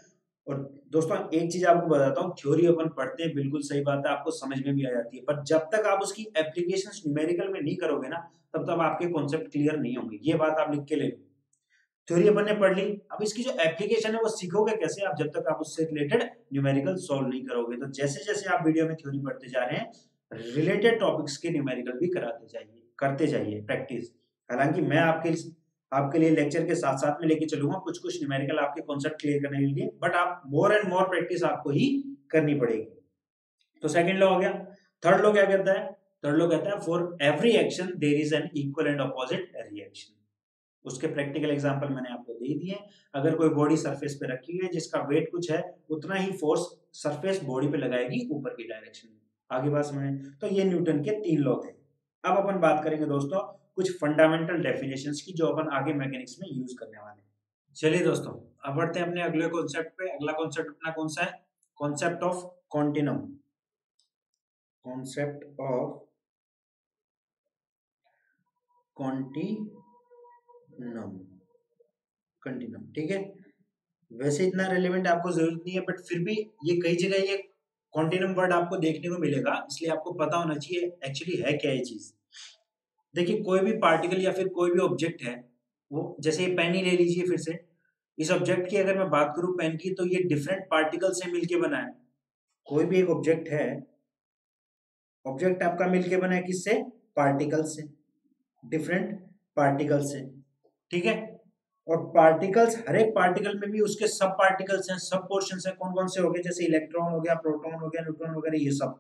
और दोस्तों एक चीज आपको बताता हूँ, थ्योरी अपन पढ़ते हैं, बिल्कुल सही बात है, आपको समझ में भी आ जाती है, पर जब तक आप उसकी एप्लीकेशंस न्यूमेरिकल में नहीं करोगे ना, तब तक आपके कॉन्सेप्ट क्लियर नहीं होंगे। ये बात आप लिख के ले लो। थ्योरी अपन ने पढ़ ली, अब इसकी जो एप्लीकेशन है वो सीखोगे कैसे आप, जब तक आप उससे रिलेटेड न्यूमेरिकल सॉल्व नहीं करोगे। तो जैसे जैसे आप वीडियो में थ्योरी पढ़ते जा रहे हैं, रिलेटेड टॉपिक्स के न्यूमेरिकल भी कराते जाइए, करते जाइए प्रैक्टिस। हालांकि मैं आपके लिए लेक्चर के साथ साथ में लेके चलूंगा कुछ कुछ न्यूमेरिकल आपके कॉन्सेप्ट क्लियर करने के लिए, बट आप मोर एंड मोर प्रैक्टिस आपको ही करनी पड़ेगी। तो सेकंड लॉ हो गया। थर्ड लॉ क्या कहता है, थर्ड लॉ कहता है for every action there is an equal and opposite reaction. उसके प्रैक्टिकल एग्जांपल मैंने आपको दे दिए। अगर कोई बॉडी सरफेस पे रखी है जिसका वेट कुछ है, उतना ही फोर्स सरफेस बॉडी पे लगाएगी ऊपर की डायरेक्शन में। आगे बात समझ। तो ये न्यूटन के तीन लॉ थे। अब अपन बात करेंगे दोस्तों कुछ फंडामेंटल डेफिनेशंस की, जो अपन आगे मैकेनिक्स में यूज करने वाले हैं। चलिए दोस्तों, अब बढ़ते हैं अपने अगले कॉन्सेप्ट पे। अगला कॉन्सेप्ट अपना कौन सा है, concept of continuum. Concept of continuum, continuum, ठीक है। वैसे इतना रेलेवेंट आपको जरूरत नहीं है, बट फिर भी ये कई जगह ये कॉन्टिन्यूम वर्ड आपको देखने को मिलेगा, इसलिए आपको पता होना चाहिए एक्चुअली है क्या ये चीज। देखिए कोई भी पार्टिकल या फिर कोई भी ऑब्जेक्ट है, वो जैसे ये पेन ही ले लीजिए फिर से, इस ऑब्जेक्ट की अगर मैं बात करूं पेन की, तो ये डिफरेंट पार्टिकल से मिलके बना है। कोई भी एक ऑब्जेक्ट है, ऑब्जेक्ट आपका मिलके बना है किससे? पार्टिकल से, डिफरेंट पार्टिकल से, ठीक है। और पार्टिकल्स, हर एक पार्टिकल में भी उसके सब पार्टिकल्स हैं, सब पोर्शंस हैं। कौन कौन से हो गए? जैसे इलेक्ट्रॉन हो गया, प्रोटॉन हो गया, न्यूट्रॉन वगैरह, ये सब।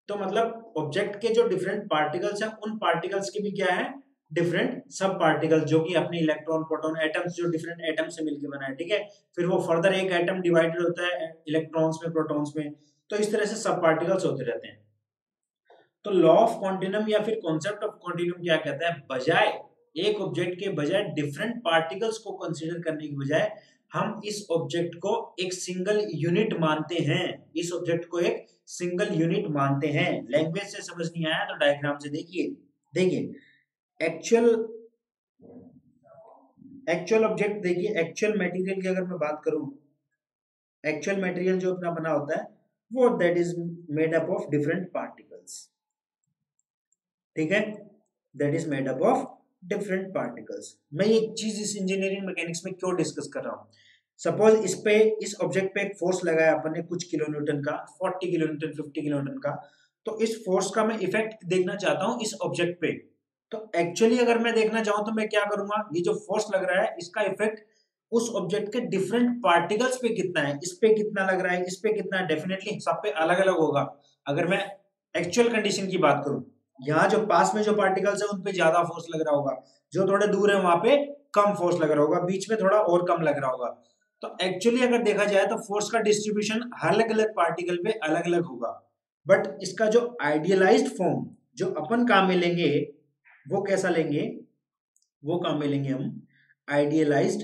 तो मतलब ऑब्जेक्ट के जो डिफरेंट पार्टिकल्स हैं, उन पार्टिकल्स के भी क्या है? डिफरेंट सब पार्टिकल्स, जो कि अपने इलेक्ट्रॉन, प्रोटॉन, एटम्स, जो डिफरेंट एटम से मिलकर बना है, ठीक है। फिर वो फर्दर एक एटम डिवाइडेड होता है इलेक्ट्रॉन्स में, प्रोटॉन्स में, तो इस तरह से सब पार्टिकल्स होते रहते हैं। तो लॉ ऑफ क्वांटिनम या फिर कॉन्सेप्ट ऑफ क्वांटिनम क्या कहता है? बजाय एक ऑब्जेक्ट के बजाय डिफरेंट पार्टिकल्स को कंसीडर करने की बजाय हम इस ऑब्जेक्ट को एक सिंगल यूनिट मानते हैं, इस ऑब्जेक्ट को एक सिंगल यूनिट मानते हैं। लैंग्वेज से समझ नहीं आया तो डायग्राम से देखिए। देखिए एक्चुअल एक्चुअल ऑब्जेक्ट, देखिए एक्चुअल मटेरियल की अगर मैं बात करूं, एक्चुअल मटेरियल जो अपना बना होता है वो that is made up of different particles, ठीक है। That is made up of different particles. मैं एक चीज इस इंजीनियरिंग मैकेनिक्स में क्यों डिस्कस कर रहा हूँ? सपोज इस पे, इस ऑब्जेक्ट पे एक फोर्स लगाया अपन ने कुछ किलो न्यूटन का, 40 किलो न्यूटन, 50 किलो न्यूटन का। तो इस फोर्स का मैं इफेक्ट देखना चाहता हूँ इस ऑब्जेक्ट पे। तो एक्चुअली अगर मैं देखना चाहूँ तो मैं क्या करूंगा? ये जो फोर्स लग रहा है इसका इफेक्ट उस ऑब्जेक्ट के डिफरेंट पार्टिकल्स पे कितना है, इस पे कितना लग रहा है, इस पे कितना है, डेफिनेटली सब पे अलग अलग होगा। अगर मैं एक्चुअल कंडीशन की बात करूं, यहाँ जो पास में जो पार्टिकल्स है उन पे ज्यादा फोर्स लग रहा होगा, जो थोड़े दूर है वहां पे कम फोर्स लग रहा होगा, बीच में थोड़ा और कम लग रहा होगा। तो एक्चुअली अगर देखा जाए तो फोर्स का डिस्ट्रीब्यूशन अलग अलग पार्टिकल पे अलग अलग होगा। बट इसका जो आइडियलाइज्ड फॉर्म जो अपन काम में लेंगे, वो कैसा लेंगे? वो काम में लेंगे हम आइडियलाइज्ड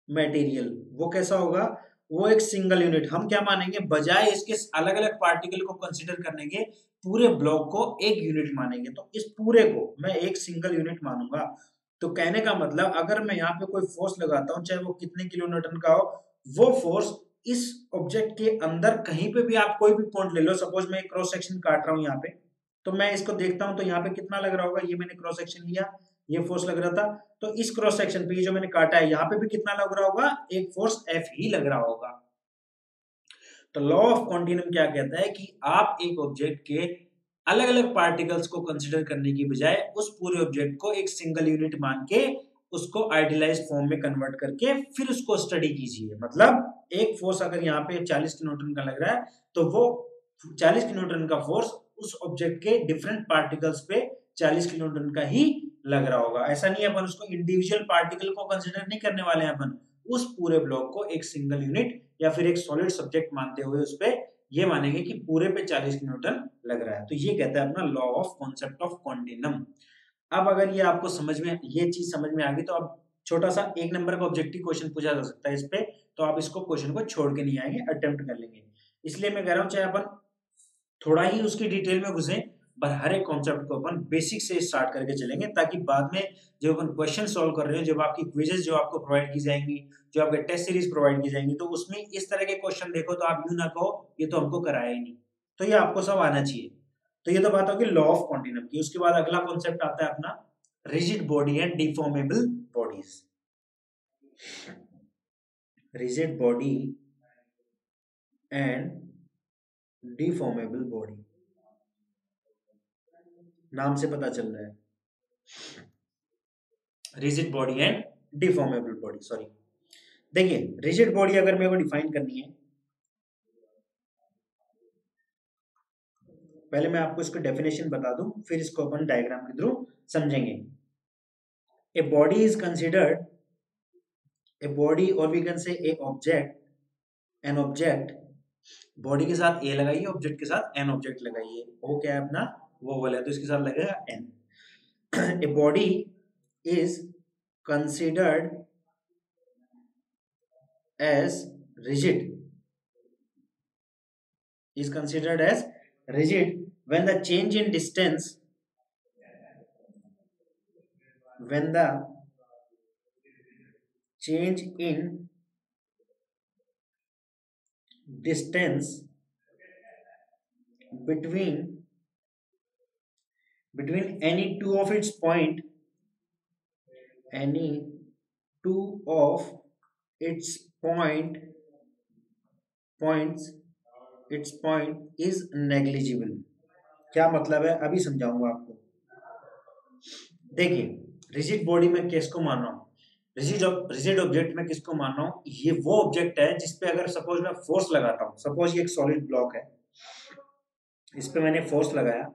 मटेरियल। वो कैसा होगा? वो एक सिंगल यूनिट हम क्या मानेंगे? बजाय इसके अलग अलग पार्टिकल को कंसीडर करने के पूरे ब्लॉक को एक यूनिट मानेंगे। तो इस पूरे को मैं एक सिंगल यूनिट मानूंगा। तो कहने का मतलब, अगर मैं यहाँ पे कोई फोर्स लगाता हूँ, चाहे वो कितने किलो न्यूटन का हो, वो फोर्स इस ऑब्जेक्ट के अंदर कहीं पे भी, आप कोई भी पॉइंट ले लो, सपोज मैं एक क्रॉस सेक्शन काट रहा हूँ यहाँ पे, तो मैं इसको देखता हूँ तो यहाँ पे कितना लग रहा होगा? ये मैंने क्रॉस सेक्शन लिया, ये फोर्स लग रहा था, तो इस क्रॉस सेक्शन पे जो मैंने काटा है, यहाँ पे भी कितना लग रहा होगा? एक फोर्स एफ ही लग रहा होगा। तो लॉ ऑफ क्वांटिनम क्या कहता है कि आप एक ऑब्जेक्ट के अलग अलग पार्टिकल्स को कंसीडर करने की बजाय उस पूरे ऑब्जेक्ट को एक सिंगल यूनिट मान के उसको आइडियलाइज्ड फॉर्म में कन्वर्ट करके फिर उसको स्टडी कीजिए। मतलब एक फोर्स अगर यहाँ पे 40 किलोन्यूटन का लग रहा है, तो वो 40 किलोन्यूटन का फोर्स उस ऑब्जेक्ट के डिफरेंट पार्टिकल्स पे 40 किलोन्यूटन का ही लग रहा होगा। ऐसा नहीं है अपन उसको इंडिविजुअल पार्टिकल को कंसीडर नहीं करने वाले हैं, अपन उस पूरे ब्लॉक को एक सिंगल यूनिट या फिर एक सॉलिड सब्जेक्ट मानते हुए उस पे ये मानेंगे कि पूरे पे 40 न्यूटन लग रहा है। तो ये कहता है अपना law of concept of Quantinuum. अब अगर ये आपको समझ में, ये चीज समझ में आ गई, तो अब छोटा सा एक नंबर का ऑब्जेक्टिव क्वेश्चन पूछा जा सकता है इस पे, तो आप इसको क्वेश्चन को छोड़ के नहीं आएंगे, अटेम्प्ट कर लेंगे। इसलिए मैं कह रहा हूँ चाहे अपन थोड़ा ही उसकी डिटेल में घुसे, पर हर एक कॉन्सेप्ट को अपन बेसिक से स्टार्ट करके चलेंगे, ताकि बाद में जब अपन क्वेश्चन सॉल्व कर रहे हो, जब आपकी क्विजेस जो आपको प्रोवाइड की जाएंगी, जो आपके टेस्ट सीरीज प्रोवाइड की जाएंगी, तो उसमें इस तरह के क्वेश्चन देखो तो आप यूं ना कहो ये तो हमको कराया ही नहीं। तो ये आपको सब आना चाहिए। तो ये तो बात होगी लॉ ऑफ क्वांटिनम की। उसके बाद अगला कॉन्सेप्ट आता है अपना rigid body and deformable bodies. Rigid body and deformable body, नाम से पता चल रहा है, rigid body and deformable body. Sorry, देखिए रिजिड बॉडी अगर मेरे को डिफाइन करनी है, पहले मैं आपको इसको डेफिनेशन बता दूं, फिर इसको अपन डायग्राम के थ्रू समझेंगे। A body is considered, a body और we can say a object, an object, body के साथ ए लगाइए, ऑब्जेक्ट के साथ एन ऑब्जेक्ट लगाइए। ओ क्या है अपना? वो वाला है, तो इसके साथ लगेगा N. A body is considered as rigid, is considered as rigid when the change in distance, when the change in distance between any two of its point, any two of its points its point is negligible। क्या मतलब है अभी समझाऊंगा आपको। देखिए, rigid body में किसको मान रहा हूं, रिजिड ऑब्जेक्ट में किसको मान रहा हूं, ये वो ऑब्जेक्ट है जिसपे अगर सपोज मैं फोर्स लगाता हूं, सपोज ये एक सॉलिड ब्लॉक है, इस पे मैंने फोर्स लगाया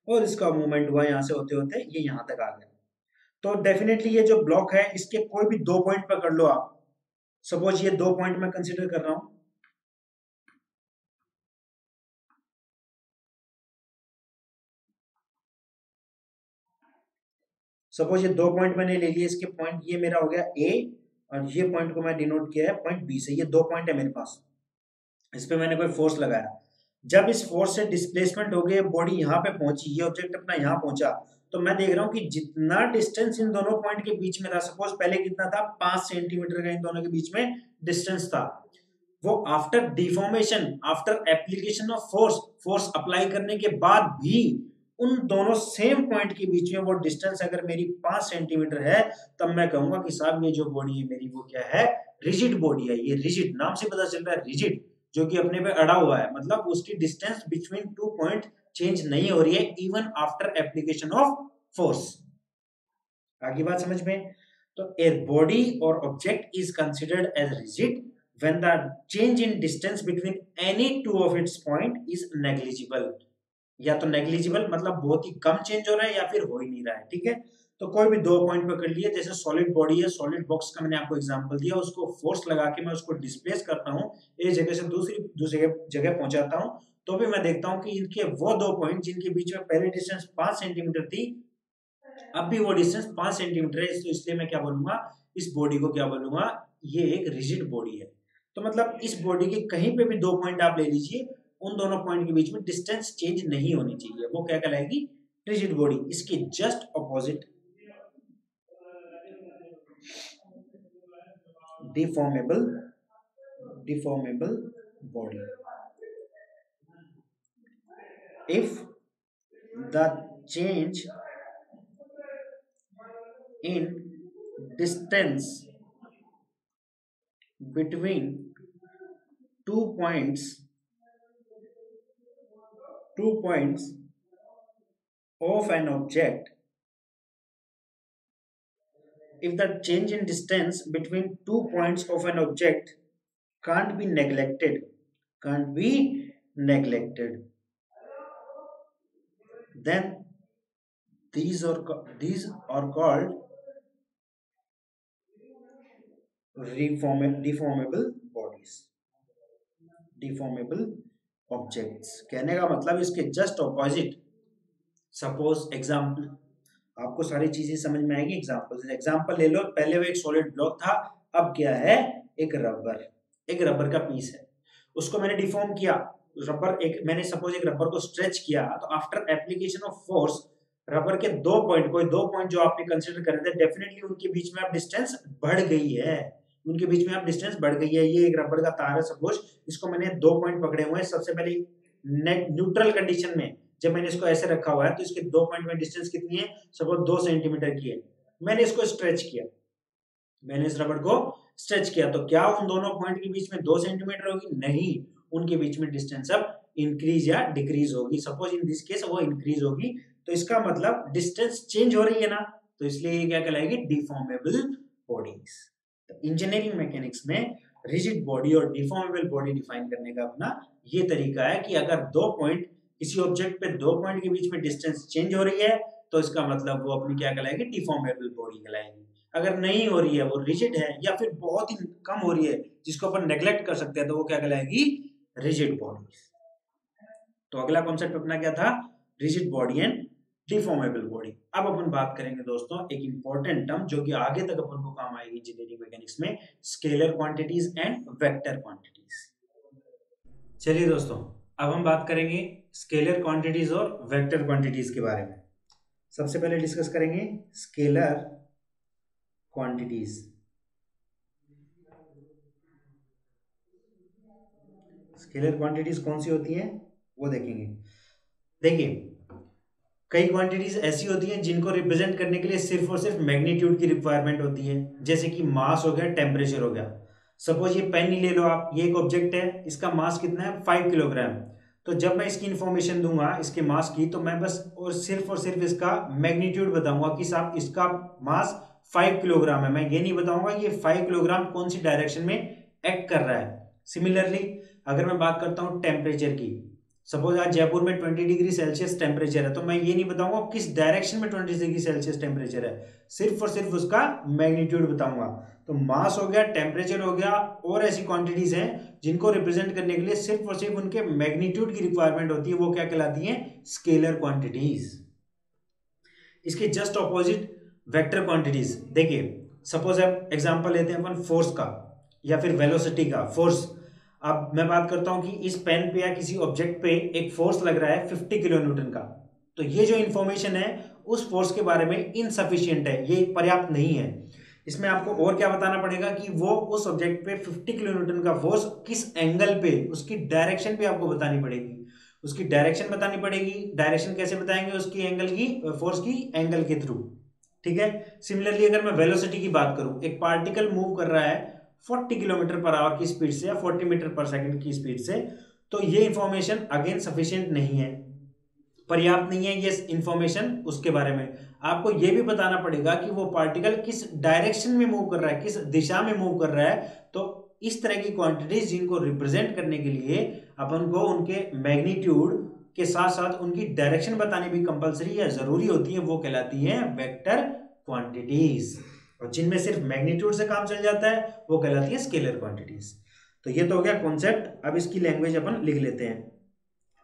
और इसका मूवमेंट हुआ, यहां से होते होते ये यहां तक आ गया, तो डेफिनेटली ये जो ब्लॉक है इसके कोई भी दो पॉइंट पकड़ लो आप, सपोज ये दो पॉइंट मैं कंसीडर कर रहा हूं, सपोज ये दो पॉइंट मैंने ले लिए, इसके पॉइंट ये मेरा हो गया ए और ये पॉइंट को मैं डिनोट किया है पॉइंट बी से, ये दो पॉइंट है मेरे पास, इस पे मैंने कोई फोर्स लगाया, जब इस फोर्स से डिस्प्लेसमेंट हो गए, बॉडी यहाँ पे पहुंची, ये ऑब्जेक्ट अपना यहाँ पहुंचा, तो मैं देख रहा हूँ कि जितना डिस्टेंस इन दोनों पॉइंट के बीच में था, सपोज पहले कितना था 5 सेंटीमीटर का इन दोनों के बीच में डिस्टेंस था, वो after deformation, after application of force apply करने के बाद भी उन दोनों सेम पॉइंट के बीच में वो डिस्टेंस अगर मेरी 5 सेंटीमीटर है, तब मैं कहूंगा कि साहब ये जो बॉडी है मेरी वो क्या है, रिजिड बॉडी है। ये रिजिड नाम से पता चल रहा है, रिजिड जो कि अपने पे अड़ा हुआ है, मतलब उसकी distance between two point change नहीं हो रही है even after application of force. आगे बात समझ में, तो ए बॉडी और object is considered as rigid when the change in distance between any two of its point is negligible, या तो नेग्लिजिबल मतलब बहुत ही कम चेंज हो रहा है या फिर हो ही नहीं रहा है, ठीक है। तो कोई भी दो पॉइंट पकड़ लिए, जैसे सॉलिड बॉडी है, सॉलिड बॉक्स का मैंने आपको एग्जांपल दिया, उसको फोर्स लगा के मैं उसको डिस्प्लेस करता हूं, एक जगह से दूसरी जगह पहुंचाता हूं, तो भी मैं देखता हूं कि इनके वो दो पॉइंट जिनके बीच में पहले डिस्टेंस 5 सेंटीमीटर थी, अब भी वो डिस्टेंस 5 सेंटीमीटर है, तो इसलिए मैं क्या बोलूंगा, इस बॉडी को क्या बोलूंगा, ये एक रिजिड बॉडी है। तो मतलब इस बॉडी के कहीं पे भी दो पॉइंट आप ले लीजिए, उन दोनों पॉइंट के बीच में डिस्टेंस चेंज नहीं होनी चाहिए, वो क्या कहलाएगी, रिजिड बॉडी। इसके just opposite deformable body. If the change in distance between two points of an object, if the change in distance between two points of an object can't be neglected, then these are called deformable objects. कहने का मतलब इसके just opposite, suppose example, आपको सारी चीजें समझ में आएगी, एग्जांपल ले लो, पहले वो एक सॉलिड ब्लॉक था, अब क्या है, एक रबर का पीस है, उसको मैंने डिफॉर्म किया, मैंने सपोज एक रबर को स्ट्रेच किया, तो after application of force rubber के दो पॉइंट जो आपने कंसीडर करे थे, डेफिनेटली उनके बीच में अब डिस्टेंस बढ़ गई है, ये एक रबर का तार है, सपोज इसको मैंने दो पॉइंट पकड़े हुए हैं, सबसे पहले न्यूट्रल कंडीशन में जब मैंने इसको ऐसे रखा हुआ है, तो इसके दो पॉइंट में डिस्टेंस कितनी है, सपोज 2 सेंटीमीटर की है, मैंने इस रबर को स्ट्रेच किया, तो क्या उन दोनों पॉइंट के बीच में 2 सेंटीमीटर होगी, नहीं, उनके बीच में डिस्टेंस अब इंक्रीज या डिक्रीज होगी, सपोज इन दिस केस वो इंक्रीज होगी, तो इसका मतलब डिस्टेंस चेंज हो रही है ना, तो इसलिए ये क्या कहलाएगी, डिफॉर्मेबल बॉडीज। तो इंजीनियरिंग मैकेनिक्स में रिजिड बॉडी और डिफॉर्मेबल बॉडी डिफाइन करने का अपना ये तरीका है कि अगर दो पॉइंट, किसी ऑब्जेक्ट पे दो पॉइंट के बीच में डिस्टेंस चेंज हो रही है, तो इसका मतलब वो अपनी क्या कहलाएगी, डिफॉर्मेबल बॉडी कहलाएगी। अगर नहीं हो रही है, वो रिजिड है या फिर बहुत ही कम हो रही है, जिसको अपन नेग्लेक्ट कर सकते हैं, तो वो क्या कहलाएगी, रिजिड बॉडी। तो अगला कॉन्सेप्ट अपना क्या था, rigid body and deformable body. अब अपन बात करेंगे दोस्तों एक इंपॉर्टेंट टर्म जो कि आगे तक अपन को काम आएगी इंजीनियरिंग मैकेनिक्स में, scalar quantities and vector quantities. चलिए दोस्तों, अब हम बात करेंगे स्केलर क्वांटिटीज और वेक्टर क्वांटिटीज के बारे में। सबसे पहले डिस्कस करेंगे स्केलर क्वांटिटीज। स्केलर क्वांटिटीज कौन सी होती हैं वो देखेंगे। देखिए, कई क्वांटिटीज ऐसी होती हैं जिनको रिप्रेजेंट करने के लिए सिर्फ और सिर्फ मैग्नीट्यूड की रिक्वायरमेंट होती है, जैसे कि मास हो गया, टेम्परेचर हो गया। सपोज ये पेन ही ले लो आप, ये एक ऑब्जेक्ट है, इसका मास कितना है 5 किलोग्राम। तो जब मैं इसकी इंफॉर्मेशन दूंगा इसके मास की, तो मैं बस और सिर्फ इसका मैग्नीट्यूड बताऊंगा कि साहब इसका मास 5 किलोग्राम है। मैं ये नहीं बताऊंगा ये 5 किलोग्राम कौन सी डायरेक्शन में एक्ट कर रहा है। सिमिलरली अगर मैं बात करता हूं टेम्परेचर की, सपोज आज जयपुर में 20 डिग्री सेल्सियस टेम्परेचर है, तो मैं ये नहीं बताऊंगा किस डायरेक्शन में 20 डिग्री सेल्सियस टेम्परेचर है, सिर्फ और सिर्फ उसका मैग्नीट्यूड बताऊंगा। तो मास हो गया, टेम्परेचर हो गया, और ऐसी क्वांटिटीज हैं जिनको रिप्रेजेंट करने के लिए सिर्फ और सिर्फ उनके मैग्नीट्यूड की रिक्वायरमेंट होती है, वो क्या कहलाती है, स्केलर क्वांटिटीज। इसके जस्ट ऑपोजिट वेक्टर क्वांटिटीज। देखिए, सपोज आप एग्जांपल लेते हैं अपन फोर्स का या फिर वेलोसिटी का। फोर्स, अब मैं बात करता हूं कि इस पेन पे या किसी ऑब्जेक्ट पे एक फोर्स लग रहा है 50 किलो न्यूटन का। तो ये जो इंफॉर्मेशन है उस फोर्स के बारे में इनसफिशियंट है, ये पर्याप्त नहीं है। इसमें आपको और क्या बताना पड़ेगा कि वो उस ऑब्जेक्ट पे 50 किलो न्यूटन का फोर्स किस एंगल पे, उसकी डायरेक्शन पे आपको बतानी पड़ेगी। उसकी डायरेक्शन बतानी पड़ेगी। डायरेक्शन कैसे बताएंगे, उसकी एंगल की, फोर्स की एंगल के थ्रू। ठीक है। सिमिलरली अगर मैं वेलोसिटी की बात करूं, एक पार्टिकल मूव कर रहा है 40 किलोमीटर पर आवर की स्पीड से या 40 मीटर पर सेकंड की स्पीड से, तो ये इंफॉर्मेशन अगेन सफिशिएंट नहीं है, पर्याप्त नहीं है ये इंफॉर्मेशन उसके बारे में। आपको ये भी बताना पड़ेगा कि वो पार्टिकल किस डायरेक्शन में मूव कर रहा है, किस दिशा में मूव कर रहा है। तो इस तरह की क्वांटिटीज जिनको रिप्रेजेंट करने के लिए अपन को उनके मैग्नीट्यूड के साथ साथ उनकी डायरेक्शन बतानी भी कंपलसरी या जरूरी होती है, वो कहलाती है वेक्टर क्वांटिटीज। और जिनमें सिर्फ मैग्नीट्यूड से काम चल जाता है वो कहलाती है स्केलर क्वांटिटीज। तो ये तो हो गया कॉन्सेप्ट। अब इसकी लैंग्वेज अपन लिख लेते हैं।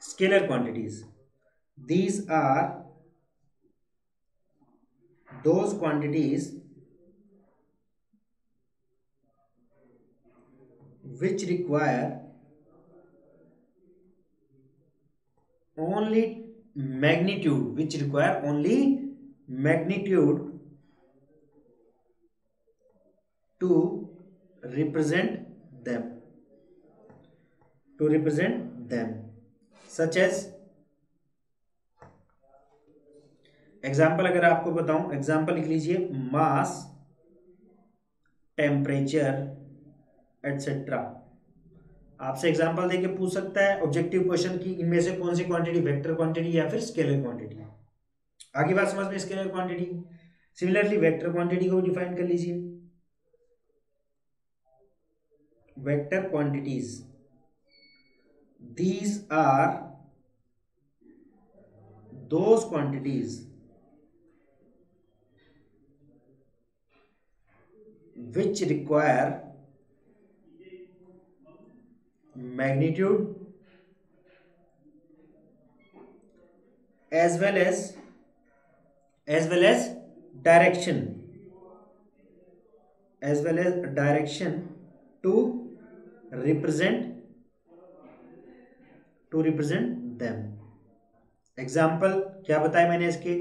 Scalar quantities, these are those quantities which require only magnitude to represent them such as, example अगर आपको बताऊं, एग्जाम्पल लिख लीजिए, मास, टेम्परेचर एटसेट्रा। आपसे एग्जाम्पल देके पूछ सकता है ऑब्जेक्टिव क्वेश्चन की इनमें से कौन सी क्वांटिटी वेक्टर क्वांटिटी या फिर स्केलर क्वांटिटी। आगे बात समझ में, scalar quantity. Similarly vector quantity को डिफाइन कर लीजिए। Vector quantities, these are those quantities which require magnitude as well as direction to represent them। Example क्या बताया मैंने इसके,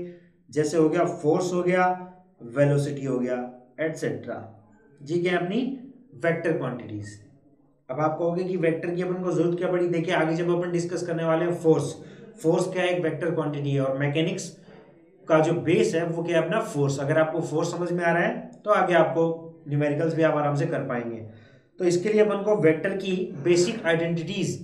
जैसे हो गया फोर्स, हो गया वेलोसिटी, हो गया एटसेट्रा। जी क्या अपनी वेक्टर क्वांटिटीज। अब आप कहोगे कि वेक्टर की अपन को जरूरत क्या पड़ी। देखिए आगे जब अपन डिस्कस करने वाले हैं फोर्स, फोर्स क्या है, एक वेक्टर क्वांटिटी है, और मैकेनिक्स का जो बेस है वो क्या है, अपना फोर्स। अगर आपको फोर्स समझ में आ रहा है तो आगे आपको न्यूमेरिकल्स भी आप आराम से कर पाएंगे। तो इसके लिए अपन को वेक्टर की बेसिक आइडेंटिटीज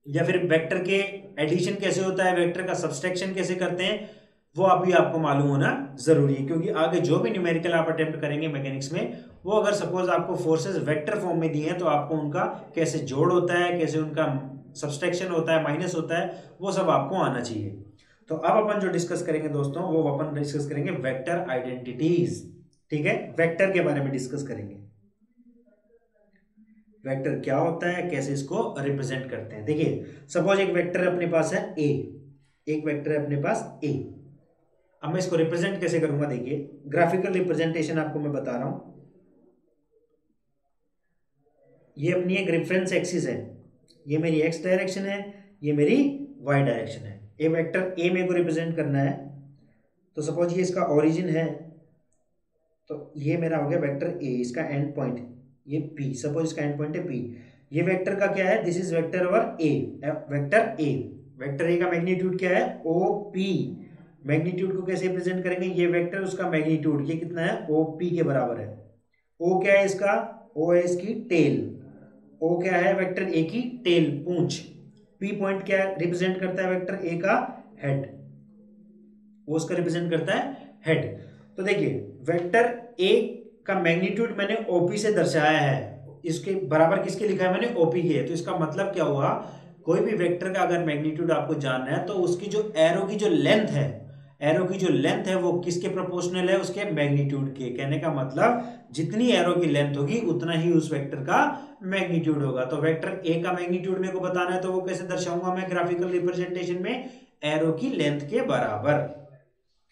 या फिर वेक्टर के एडिशन कैसे होता है, वेक्टर का सब्सट्रैक्शन कैसे करते हैं, वो अभी आपको मालूम होना जरूरी है। क्योंकि आगे जो भी न्यूमेरिकल आप अटेम्प्ट करेंगे मैकेनिक्स में, वो अगर सपोज आपको फोर्सेस वेक्टर फॉर्म में दिए हैं तो आपको उनका कैसे जोड़ होता है, कैसे उनका सब्सट्रैक्शन होता है, माइनस होता है, वो सब आपको आना चाहिए। तो अब अपन जो डिस्कस करेंगे दोस्तों, वो अपन डिस्कस करेंगे वेक्टर आइडेंटिटीज। ठीक है, वेक्टर के बारे में डिस्कस करेंगे। वेक्टर क्या होता है, कैसे इसको रिप्रेजेंट करते हैं। देखिए सपोज एक वेक्टर अपने पास है ए, एक वेक्टर है अपने पास ए। अब मैं इसको रिप्रेजेंट कैसे करूंगा, देखिए ग्राफिकल रिप्रेजेंटेशन आपको मैं बता रहा हूं। ये अपनी एक रेफरेंस एक्सिस है, ये मेरी एक्स डायरेक्शन है, ये मेरी वाई डायरेक्शन है। ए वेक्टर ए मेरे को रिप्रेजेंट करना है, तो सपोज ये इसका ओरिजिन है, तो ये मेरा हो गया वेक्टर ए। इसका एंड पॉइंट ये पी, सपोज इसका एंड पॉइंट है पी। ये वेक्टर का क्या है, this is vector over A, vector A, vector A का मैग्नीट्यूड क्या है, ओ पी। मैग्नीट्यूड को कैसे रिप्रेजेंट करेंगे, ये वेक्टर उसका मैग्नीट्यूड ये कितना है, ओ पी के बराबर है। ओ क्या है इसका, ओ है इसकी टेल, ओ क्या है वेक्टर ए की टेल, पूंछ। पी पॉइंट क्या रिप्रेजेंट करता है वेक्टर ए का हेड, वो उसका रिप्रेजेंट करता है हेड। तो देखिए वेक्टर ए का मैग्नीट्यूड मैंने ओपी से दर्शाया है, इसके बराबर किसके लिखा है मैंने, ओपी के। तो इसका मतलब क्या हुआ, कोई भी वेक्टर का अगर मैग्नीट्यूड आपको जानना है तो उसकी जो एरो की जो लेंथ है, एरो की जो लेंथ है वो किसके प्रोपोर्शनल है, उसके मैग्नीट्यूड के। कहने का मतलब जितनी एरो की लेंथ होगी उतना ही उस वेक्टर का मैग्नीट्यूड होगा। तो वेक्टर ए का मैग्नीट्यूड मेरे को बताना है तो वो कैसे दर्शाऊंगा मैं ग्राफिकल रिप्रेजेंटेशन में, एरो की लेंथ के बराबर।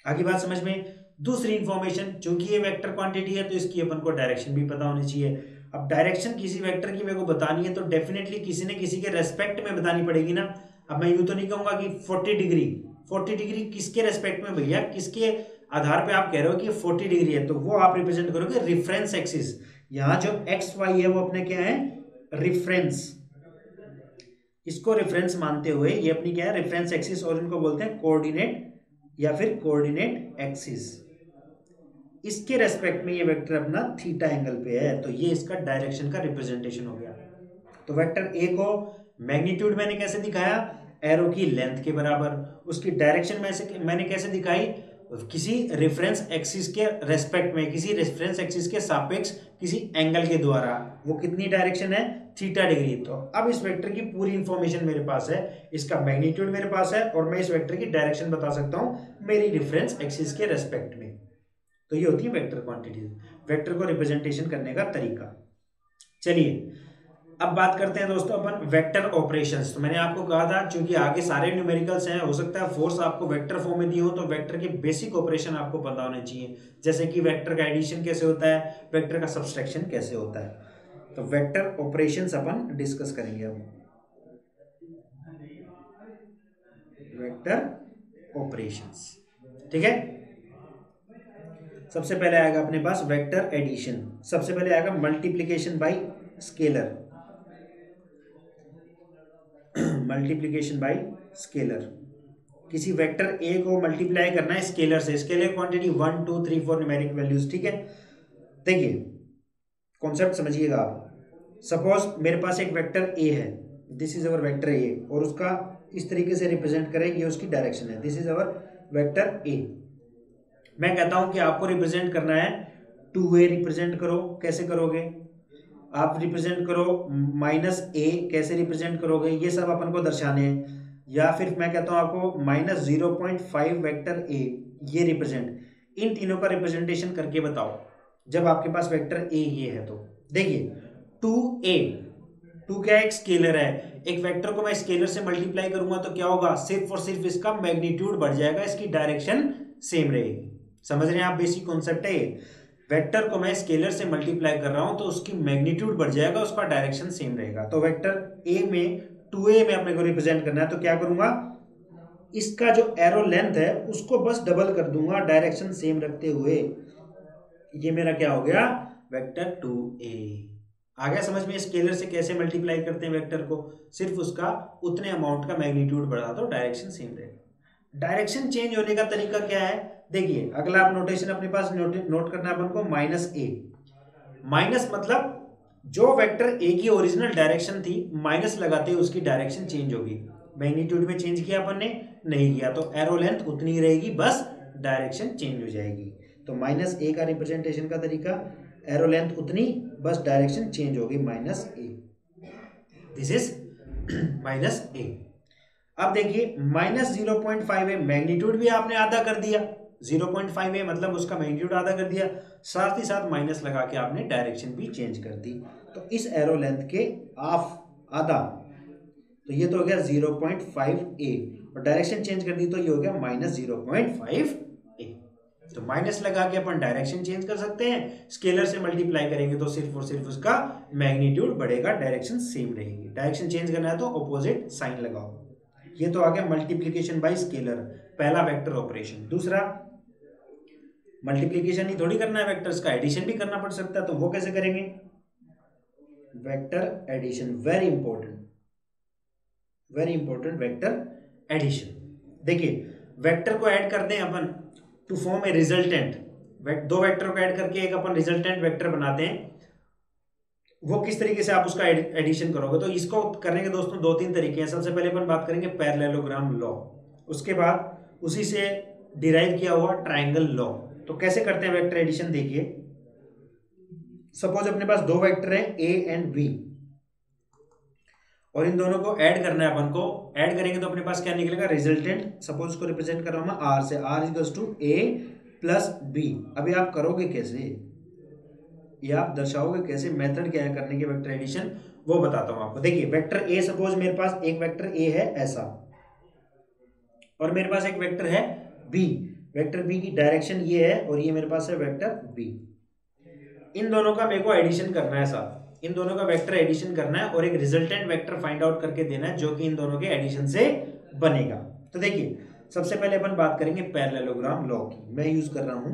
आगे बात समझ में। दूसरी इंफॉर्मेशन, चूंकि ये वेक्टर क्वांटिटी है तो इसकी अपन को डायरेक्शन भी पता होनी चाहिए। अब डायरेक्शन किसी वेक्टर की मेरे को बतानी है तो डेफिनेटली किसी न किसी के रेस्पेक्ट में बतानी पड़ेगी ना। अब मैं यूं तो नहीं कहूंगा कि 40 डिग्री, 40 डिग्री किसके रेस्पेक्ट में भैया, किसके आधार पे आप कह रहे हो कि 40 डिग्री है, तो वो आप रिप्रेजेंट करोगे रेफरेंस एक्सिस। यहाँ जो एक्स वाई है वो अपने क्या है, रेफरेंस, इसको रेफरेंस मानते हुए ये अपनी क्या है, रेफरेंस एक्सिस, और इनको बोलते हैं कोऑर्डिनेट या फिर कोऑर्डिनेट एक्सिस। इसके रेस्पेक्ट में ये वेक्टर अपना थीटा एंगल पे है, तो ये इसका डायरेक्शन का रिप्रेजेंटेशन हो गया। तो वेक्टर ए को मैग्नीट्यूड मैंने कैसे दिखाया, एरो की लेंथ के बराबर। उसकी डायरेक्शन में से मैंने कैसे दिखाई, किसी रेफरेंस एक्सिस के रेस्पेक्ट में, किसी रेफरेंस एक्सिस के सापेक्ष किसी एंगल के द्वारा। वो कितनी डायरेक्शन है, थीटा डिग्री। तो अब इस वेक्टर की पूरी इंफॉर्मेशन मेरे पास है, इसका मैग्नीट्यूड मेरे पास है, और मैं इस वेक्टर की डायरेक्शन बता सकता हूं मेरी रेफरेंस एक्सिस के रेस्पेक्ट में। तो ये होती है वेक्टर क्वांटिटी, वेक्टर को रिप्रेजेंटेशन करने का तरीका। चलिए अब बात करते हैं दोस्तों अपन वेक्टर ऑपरेशंस। तो मैंने आपको कहा था चूंकि आगे सारे न्यूमेरिकल्स हैं, हो सकता है फोर्स आपको वेक्टर फॉर्म में दी हो, तो वेक्टर के बेसिक ऑपरेशन आपको पता होने चाहिए, जैसे कि वेक्टर का एडिशन कैसे होता है, वेक्टर का सब्सट्रैक्शन कैसे होता है। तो वेक्टर ऑपरेशंस अपन डिस्कस करेंगे अब, वेक्टर ऑपरेशंस, ठीक है। सबसे पहले आएगा अपने पास वेक्टर एडिशन, सबसे पहले आएगा multiplication bye scalar, multiplication bye scalar. किसी वेक्टर ए को मल्टीप्लाई करना है स्केलर से, स्केलर क्वांटिटी 1 2 3 4 न्यूमेरिक वैल्यूज, ठीक है। देखिए कॉन्सेप्ट समझिएगा आप। सपोज मेरे पास एक वेक्टर ए है, this is our vector A, और उसका इस तरीके से रिप्रेजेंट करें, ये उसकी डायरेक्शन है, this is our vector A. मैं कहता हूं कि आपको रिप्रेजेंट करना है 2a, रिप्रेजेंट करो, कैसे करोगे आप, रिप्रेजेंट करो माइनस ए, कैसे रिप्रेजेंट करोगे, ये सब अपन को दर्शाने हैं। या फिर मैं कहता हूं आपको माइनस 0.5 वेक्टर ए, ये रिप्रेजेंट, इन तीनों का रिप्रेजेंटेशन करके बताओ जब आपके पास वेक्टर ए ये है। तो देखिए 2a, 2 क्या है, एक स्केलर है, एक वेक्टर को मैं स्केलर से मल्टीप्लाई करूंगा तो क्या होगा, सिर्फ और सिर्फ इसका मैग्नीट्यूड बढ़ जाएगा, इसकी डायरेक्शन सेम रहेगी। समझ रहे हैं आप, बेसिक कॉन्सेप्ट है ये। वेक्टर को मैं स्केलर से मल्टीप्लाई कर रहा हूं तो उसकी मैग्नीट्यूड बढ़ जाएगा, उसका डायरेक्शन सेम रहेगा। तो वेक्टर ए में 2a में अपने को रिप्रेजेंट करना है तो क्या करूंगा, इसका जो एरो लेंथ है उसको बस डबल कर दूंगा डायरेक्शन सेम रखते हुए, ये मेरा क्या हो गया, वेक्टर 2a। आ गया समझ में, स्केलर से कैसे मल्टीप्लाई करते हैं वेक्टर को, सिर्फ उसका उतने अमाउंट का मैग्नीट्यूड बढ़ा दो, डायरेक्शन सेम रहेगा। डायरेक्शन चेंज होने का तरीका क्या है, देखिए अगला आप नोटेशन अपने पास नोट करना है अपन को, माइनस ए। माइनस मतलब जो वेक्टर ए की ओरिजिनल डायरेक्शन थी, माइनस लगाते ही उसकी डायरेक्शन चेंज होगी। मैग्नीट्यूड में चेंज किया अपन ने, नहीं किया, तो एरो लेंथ उतनी ही रहेगी, बस डायरेक्शन चेंज हो जाएगी। तो माइनस ए का रिप्रेजेंटेशन का तरीका, एरो लेंथ उतनी, बस डायरेक्शन चेंज होगी, minus A, this is minus A. अब देखिए माइनस 0.5 है, मैग्नीट्यूड भी आपने आधा कर दिया, 0.5 है मतलब उसका मैग्नीट्यूड आधा कर दिया, साथ ही साथ माइनस लगा के आपने डायरेक्शन भी चेंज कर दी। तो इस एरो लेंथ के हाफ, आधा, तो ये तो हो गया 0.5a, और डायरेक्शन चेंज कर दी तो ये हो गया माइनस 0.5a। तो माइनस लगा के अपन डायरेक्शन चेंज कर सकते हैं, स्केलर से मल्टीप्लाई करेंगे तो सिर्फ और सिर्फ उसका मैग्नीट्यूड बढ़ेगा, डायरेक्शन सेम रहेगी। डायरेक्शन चेंज करना है तो ऑपोजिट साइन लगाओ। ये तो आ गया मल्टीप्लीकेशन बाय स्केलर, पहला वेक्टर ऑपरेशन। दूसरा, मल्टीप्लीकेशन ही थोड़ी करना है वेक्टर्स का, एडिशन भी करना पड़ सकता है, तो वो कैसे करेंगे, vector addition, very important vector addition. देखिए वेक्टर को ऐड करते हैं अपन टू फॉर्म ए रिजल्टेंट, दो वेक्टर को ऐड करके एक अपन रिजल्टेंट वेक्टर बनाते हैं। वो किस तरीके से आप उसका एडिशन करोगे, तो इसको करने के दोस्तों दो तीन तरीके हैं। सबसे पहले अपन बात करेंगे पैरेललोग्राम लॉ, उसके बाद उसी से डिराइव किया हुआ ट्रायंगल लॉ। तो कैसे करते हैं वेक्टर एडिशन, देखिए सपोज अपने पास दो वेक्टर है ए एंड बी, और इन दोनों को ऐड करना है अपन को। ऐड करेंगे तो अपने पास क्या निकलेगा, रिजल्टेंट। सपोज इसको रिप्रेजेंट कर रहा हूं मैं आर से, R equals to A plus B. अभी आप करोगे कैसे, ये आप दर्शाओगे कैसे, मेथड क्या है करने के वेक्टर एडिशन, वो बताता हूं आपको। देखिए वेक्टर ए, सपोज मेरे पास एक वेक्टर ए है ऐसा, और मेरे पास एक वेक्टर है बी। वेक्टर बी की डायरेक्शन ये है और ये मेरे पास है वेक्टर बी। इन दोनों का मेरे को एडिशन करना है साहब, इन दोनों का वेक्टर एडिशन करना है और एक रिजल्टेंट वेक्टर फाइंड आउट करके देना है जो कि इन दोनों के एडिशन से बनेगा। तो देखिए सबसे पहले अपन बात करेंगे पैरेललोग्राम लॉ की। मैं यूज कर रहा हूं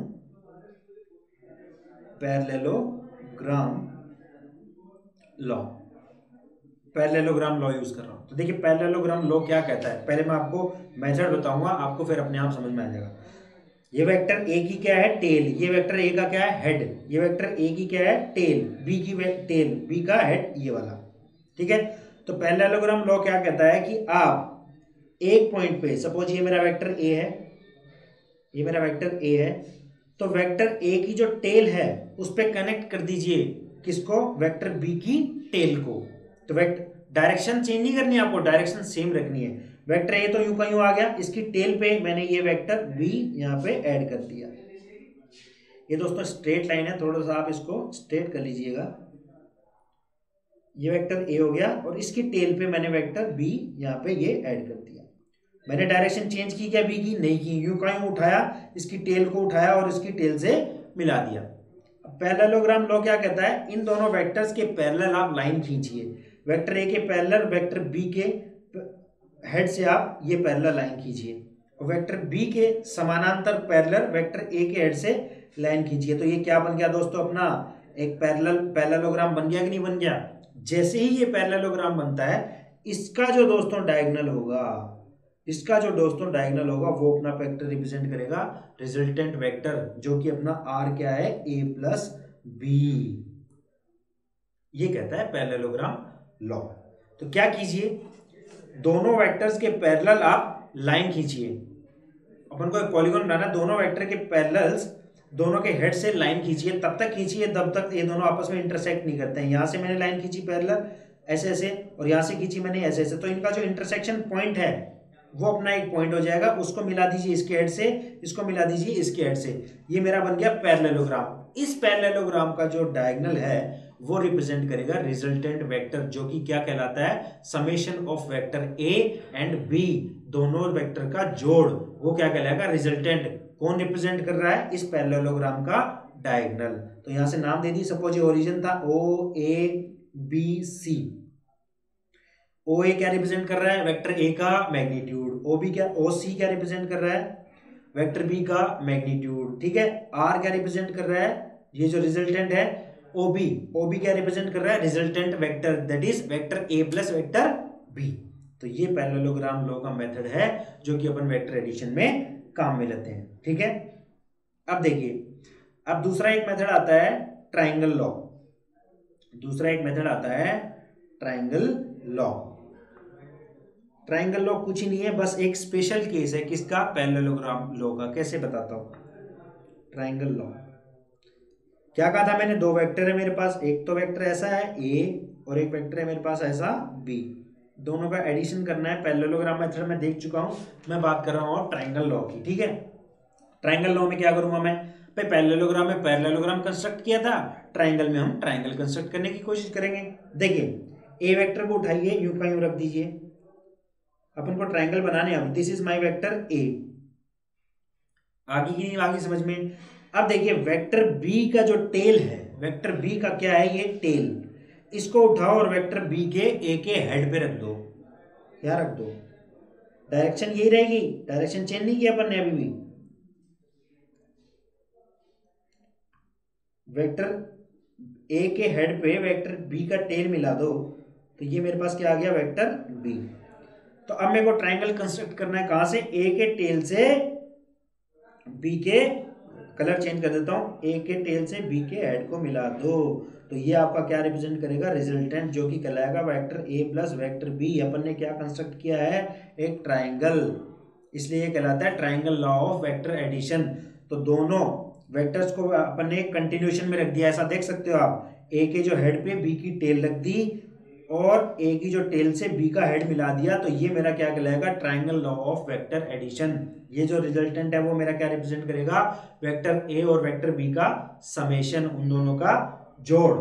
parallelogram law, parallelogram law use कर रहा हूं। तो देखिए पैरेललोग्राम लॉ क्या कहता है, पहले मैं आपको मेथड बताऊंगा, आपको फिर अपने आप समझ में आ जाएगा। ये वेक्टर ए की क्या है, टेल। ये वेक्टर ए का क्या है, हेड। ये वेक्टर ए की क्या है, टेल। बी की टेल, बी का हेड, ये वाला। ठीक है, तो पैरेललोग्राम लॉ क्या कहता है कि आप एक पॉइंट पे, सपोज ये मेरा वेक्टर ए है, ये मेरा वेक्टर ए है, तो वेक्टर ए की जो टेल है उस पे कनेक्ट कर दीजिए किसको, वेक्टर बी की टेल को। तो वेक्टर डायरेक्शन चेंज नहीं करनी है आपको, डायरेक्शन सेम रखनी है। वेक्टर ए तो यूं का यूं आ गया, इसकी टेल पे मैंने ये वेक्टर बी यहाँ पे ऐड कर दिया। ये दोस्तों स्ट्रेट लाइन है, थोड़ा सा आप इसको स्ट्रेट कर लीजिएगा। ये वेक्टर ए हो गया और इसकी टेल पे मैंने वेक्टर बी यहाँ पे ये ऐड कर दिया। मैंने डायरेक्शन चेंज की क्या, बी की, नहीं की। यूं का यूं उठाया, इसकी टेल को उठाया और इसकी टेल से मिला दिया। पैरेललोग्राम लॉ क्या कहता है, इन दोनों वेक्टर्स के पैरेलल आप लाइन खींचिए। वेक्टर ए के पैरेलल वेक्टर बी के हेड से आप ये पैरेलल लाइन खींचिए, और वेक्टर बी के समानांतर पैरेलल वेक्टर ए के हेड से लाइन खींचिए। तो ये क्या बन गया दोस्तों, अपना एक पैरेललोग्राम बन गया कि नहीं बन गया। जैसे ही ये पैरेललोग्राम बनता है, इसका जो दोस्तों डायगोनल होगा, इसका जो दोस्तों डायगोनल होगा वो अपना वेक्टर रिप्रेजेंट करेगा रिजल्टेंट वेक्टर, जो कि अपना आर क्या है, ए प्लस बी। ये कहता है पैरेललोग्राम लॉ। तो क्या कीजिए, दोनों वेक्टर्स के पैरेलल आप लाइन खींचिए। अपन को एक पॉलीगॉन बनाना है, दोनों वेक्टर के पैरेलल्स, दोनों के हेड से लाइन खींचिए। तब तक खींचिए तब तक ये दोनों आपस में इंटरसेक्ट नहीं करते हैं। यहां से मैंने लाइन खींची पैरेलल ऐसे ऐसे, और यहां से खींची मैंने ऐसे ऐसे, तो इनका जो इंटरसेक्शन पॉइंट है वो अपना एक पॉइंट हो जाएगा। उसको मिला दीजिए इसके हेड से, इसको मिला दीजिए इसके हेड से, ये मेरा बन गया पैरेललोग्राम। इस पैरेललोग्राम का जो डायगोनल है वो रिप्रेजेंट करेगा रिजल्टेंट वेक्टर, जो कि क्या कहलाता है, summation of vector A and B, दोनों वेक्टर का जोड़, वो क्या कहलाएगा, रिजल्टेंट। कौन रिप्रेजेंट कर रहा है, इस पैरेललोग्राम का डायगोनल। तो यहां से नाम दे दी, सपोज ये ओरिजिन था ओ ए बी सी। ओ ए क्या रिप्रेजेंट कर रहा है, वेक्टर ए का मैग्नीट्यूड। ओ बी क्या, ओ सी क्या रिप्रेजेंट कर रहा है, वेक्टर बी का मैग्नीट्यूड। ठीक है, आर क्या रिप्रेजेंट कर रहा है, ये जो रिजल्टेंट है ओबी, ओबी क्या रिप्रेजेंट कर रहा है, resultant vector, that is vector A plus vector B. तो ये पैरेललोग्राम लॉ का मेथड है जो कि अपन वेक्टर एडिशन में काम में लेते हैं। ठीक है, अब देखिए, अब दूसरा एक मेथड आता है ट्रायंगल लॉ। दूसरा एक मेथड आता है ट्रायंगल लॉ। ट्रायंगल लॉ कुछ ही नहीं है, बस एक स्पेशल केस है किसका, पैरेललोग्राम लॉ का। कैसे बताता हूं ट्रायंगल लॉ। क्या कहा था मैंने, दो वेक्टर है मेरे पास, एक तो वेक्टर ऐसा है ए और एक वेक्टर है मेरे पास ऐसा बी। दोनों का एडिशन करना है। पैरेललोग्राम मेथड में देख चुका हूं, मैं बात कर रहा हूं ट्रायंगल लॉ की। ठीक है, ट्रायंगल लॉ में क्या करूंगा मैं, भाई पैरेललोग्राम में पैरेललोग्राम कंस्ट्रक्ट किया था, ट्रायंगल में हम ट्रायंगल कंस्ट्रक्ट करने की कोशिश करेंगे। देखिए ए वेक्टर को उठाइए, यूं का यूं रख दीजिए, अपन को ट्रायंगल बनाने हैं। This is my vector A, आगे की नहीं आगे समझ में। अब देखिए वेक्टर बी का जो टेल है, वेक्टर बी का क्या है, ये टेल, इसको उठाओ और वेक्टर बी के ए के हेड पे रख दो। क्या रख दो, डायरेक्शन यही रहेगी, डायरेक्शन चेंज नहीं किया अपन ने अभी भी। वेक्टर ए के हेड पे वेक्टर बी का टेल मिला दो, तो ये मेरे पास क्या आ गया, वेक्टर बी। तो अब मेरे को ट्राइंगल कंस्ट्रक्ट करना है, कहां से, ए के टेल से बी के, कलर चेंज कर देता हूं, ए के टेल से बी के हेड को मिला दो, तो ये आपका क्या रिप्रेजेंट करेगा, रिजल्टेंट, जो कि कहलाएगा vector A plus vector B. अपन ने क्या कंस्ट्रक्ट किया है, एक ट्राइंगल, इसलिए ये कहलाता है triangle law of vector addition. तो दोनों वेक्टर्स को अपन ने कंटिन्यूएशन में रख दिया, ऐसा देख सकते हो आप, ए के जो हेड पे बी की टेल रख दी और ए की जो टेल से बी का हेड मिला दिया, तो ये मेरा क्या कहलाएगा, triangle law of vector addition. ये जो रिजल्टेंट है वो मेरा क्या रिप्रेजेंट करेगा, वेक्टर ए और वेक्टर बी का समेशन, उन दोनों का जोड़।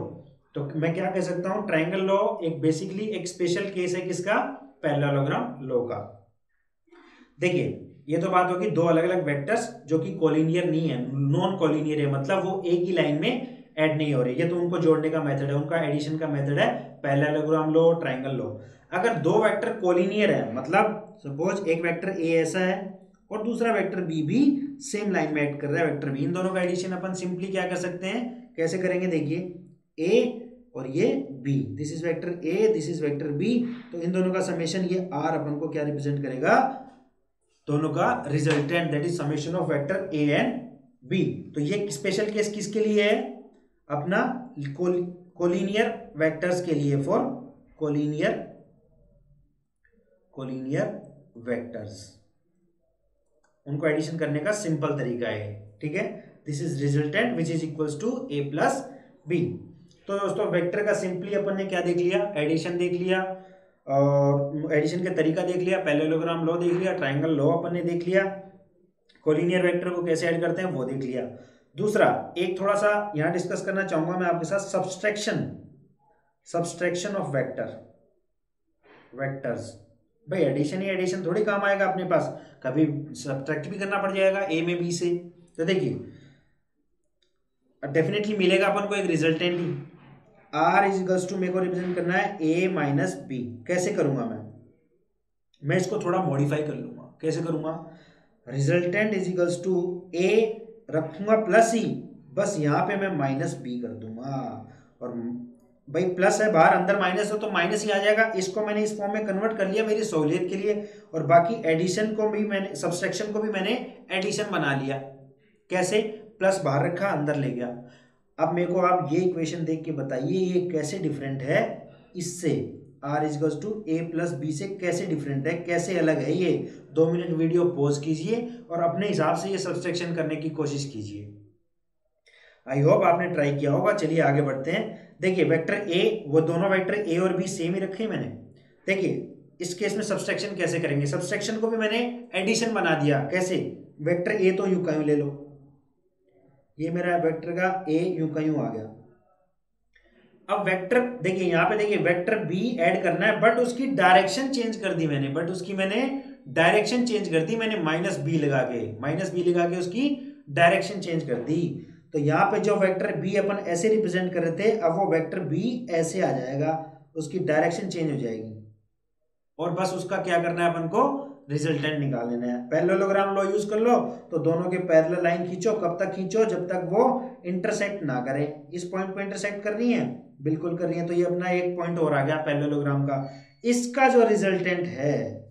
तो मैं क्या कह सकता हूं, ट्राइंगल लॉ एक बेसिकली एक स्पेशल केस है किसका, पैरेललोग्राम लॉ का। देखिए ये तो बात होगी दो अलग अलग वेक्टर्स जो कि कोलिनियर नहीं है, नॉन कोलिनियर है, मतलब वो एक ही लाइन में ऐड नहीं हो रही, ये तो उनको जोड़ने का मेथड है, उनका एडिशन का मेथड है पैरेललोग्राम लॉ, ट्राइंगल लॉ। अगर दो वेक्टर कोलिनियर है, मतलब सपोज एक वेक्टर ए ऐसा है और दूसरा वेक्टर बी भी सेम लाइन में ऐड कर रहा है, वेक्टर बी, इन दोनों का एडिशन अपन सिंपली क्या कर सकते हैं, कैसे करेंगे, देखिए ए और ये B, this is vector A, this is vector B, तो इन दोनों का समेशन, ये आर अपन को क्या रिप्रेजेंट करेगा, दोनों का resultant, that is summation of vector A and B. तो ये स्पेशल केस किसके लिए है, अपना कोलिनियर वेक्टर्स के लिए, फॉर कोलिनियर वेक्टर्स, उनको एडिशन करने का सिंपल तरीका है, ठीक है। This is resultant which is equals to A plus B. तो दोस्तों वेक्टर का सिंपली अपन ने क्या देख लिया, एडिशन देख लिया, और एडिशन का तरीका देख लिया, पैरेललोग्राम लॉ देख लिया, ट्राइंगल लॉ अपन ने देख लिया, कोलिनियर वेक्टर को कैसे ऐड करते हैं वो देख लिया। दूसरा एक थोड़ा सा यहां डिस्कस करना चाहूंगा मैं आपके साथ, सब्सट्रैक्शन ऑफ वेक्टर्स। भाई एडिशन ही एडिशन थोड़ी काम आएगा अपने पास, कभी सब्ट्रैक्ट भी करना पड़ जाएगा ए में बी से। तो देखिए डेफिनेटली मिलेगा अपन को एक रिजल्टेंट ही, आर इज इक्वल्स टू, मेरे को रिप्रेजेंट करना है ए माइनस बी। कैसे करूंगा मैं इसको थोड़ा मॉडिफाई कर लूंगा, कैसे करूंगा, रिजल्टेंट इज इक्वल्स टू ए रखूंगा प्लस ही, बस यहां पे मैं माइनस बी कर दूंगा, और भाई प्लस है बाहर, अंदर माइनस हो तो माइनस ही आ जाएगा, इसको मैंने इस फॉर्म में कन्वर्ट कर लिया मेरी सहूलियत के लिए, और बाकी एडिशन को भी मैंने, सब्सट्रैक्शन को भी मैंने एडिशन बना लिया, कैसे, प्लस बाहर रखा अंदर ले गया। अब मेरे को आप ये इक्वेशन देख के बताइए ये कैसे डिफरेंट है इससे, R is to A plus B से कैसे डिफरेंट है, कैसे अलग है ये। 2 मिनट वीडियो पॉज कीजिए और अपने हिसाब से ये सब्सट्रैक्शन करने की कोशिश कीजिए, आई होप आपने ट्राई किया होगा। चलिए आगे बढ़ते हैं। देखिए वेक्टर ए, वो दोनों वेक्टर ए और बी सेम ही रखे मैंने। देखिए इस केस में सब्सट्रैक्शन कैसे करेंगे, सब्सट्रैक्शन को भी मैंने एडिशन बना दिया, कैसे, वेक्टर ए तो यूं का यूं ले लो, ये मेरा वेक्टर का ए यूं का यूं आ गया। अब वेक्टर देखिए यहां पे देखिए वेक्टर बी ऐड करना है, बट उसकी डायरेक्शन चेंज कर दी मैंने, डायरेक्शन चेंज कर दी मैंने, माइनस बी लगा के उसकी डायरेक्शन चेंज कर दी। तो यहाँ पे जो वेक्टर बी अपन ऐसे रिप्रेजेंट कर रहे थे, अब वो वेक्टर बी ऐसे आ जाएगा, उसकी डायरेक्शन चेंज हो जाएगी, और बस उसका क्या करना है अपन को, रिजल्टेंट निकाल लेना है। पैरेललोग्राम लॉ यूज कर लो, तो दोनों के पैरेलल लाइन खींचो, कब तक खींचो, जब तक वो इंटरसेक्ट ना करें। इस पॉइंट पे इंटरसेक्ट कर रही है, बिल्कुल कर रही है, तो ये अपना एक पॉइंट और आ गया पैरेललोग्राम का। इसका जो रिजल्टेंट है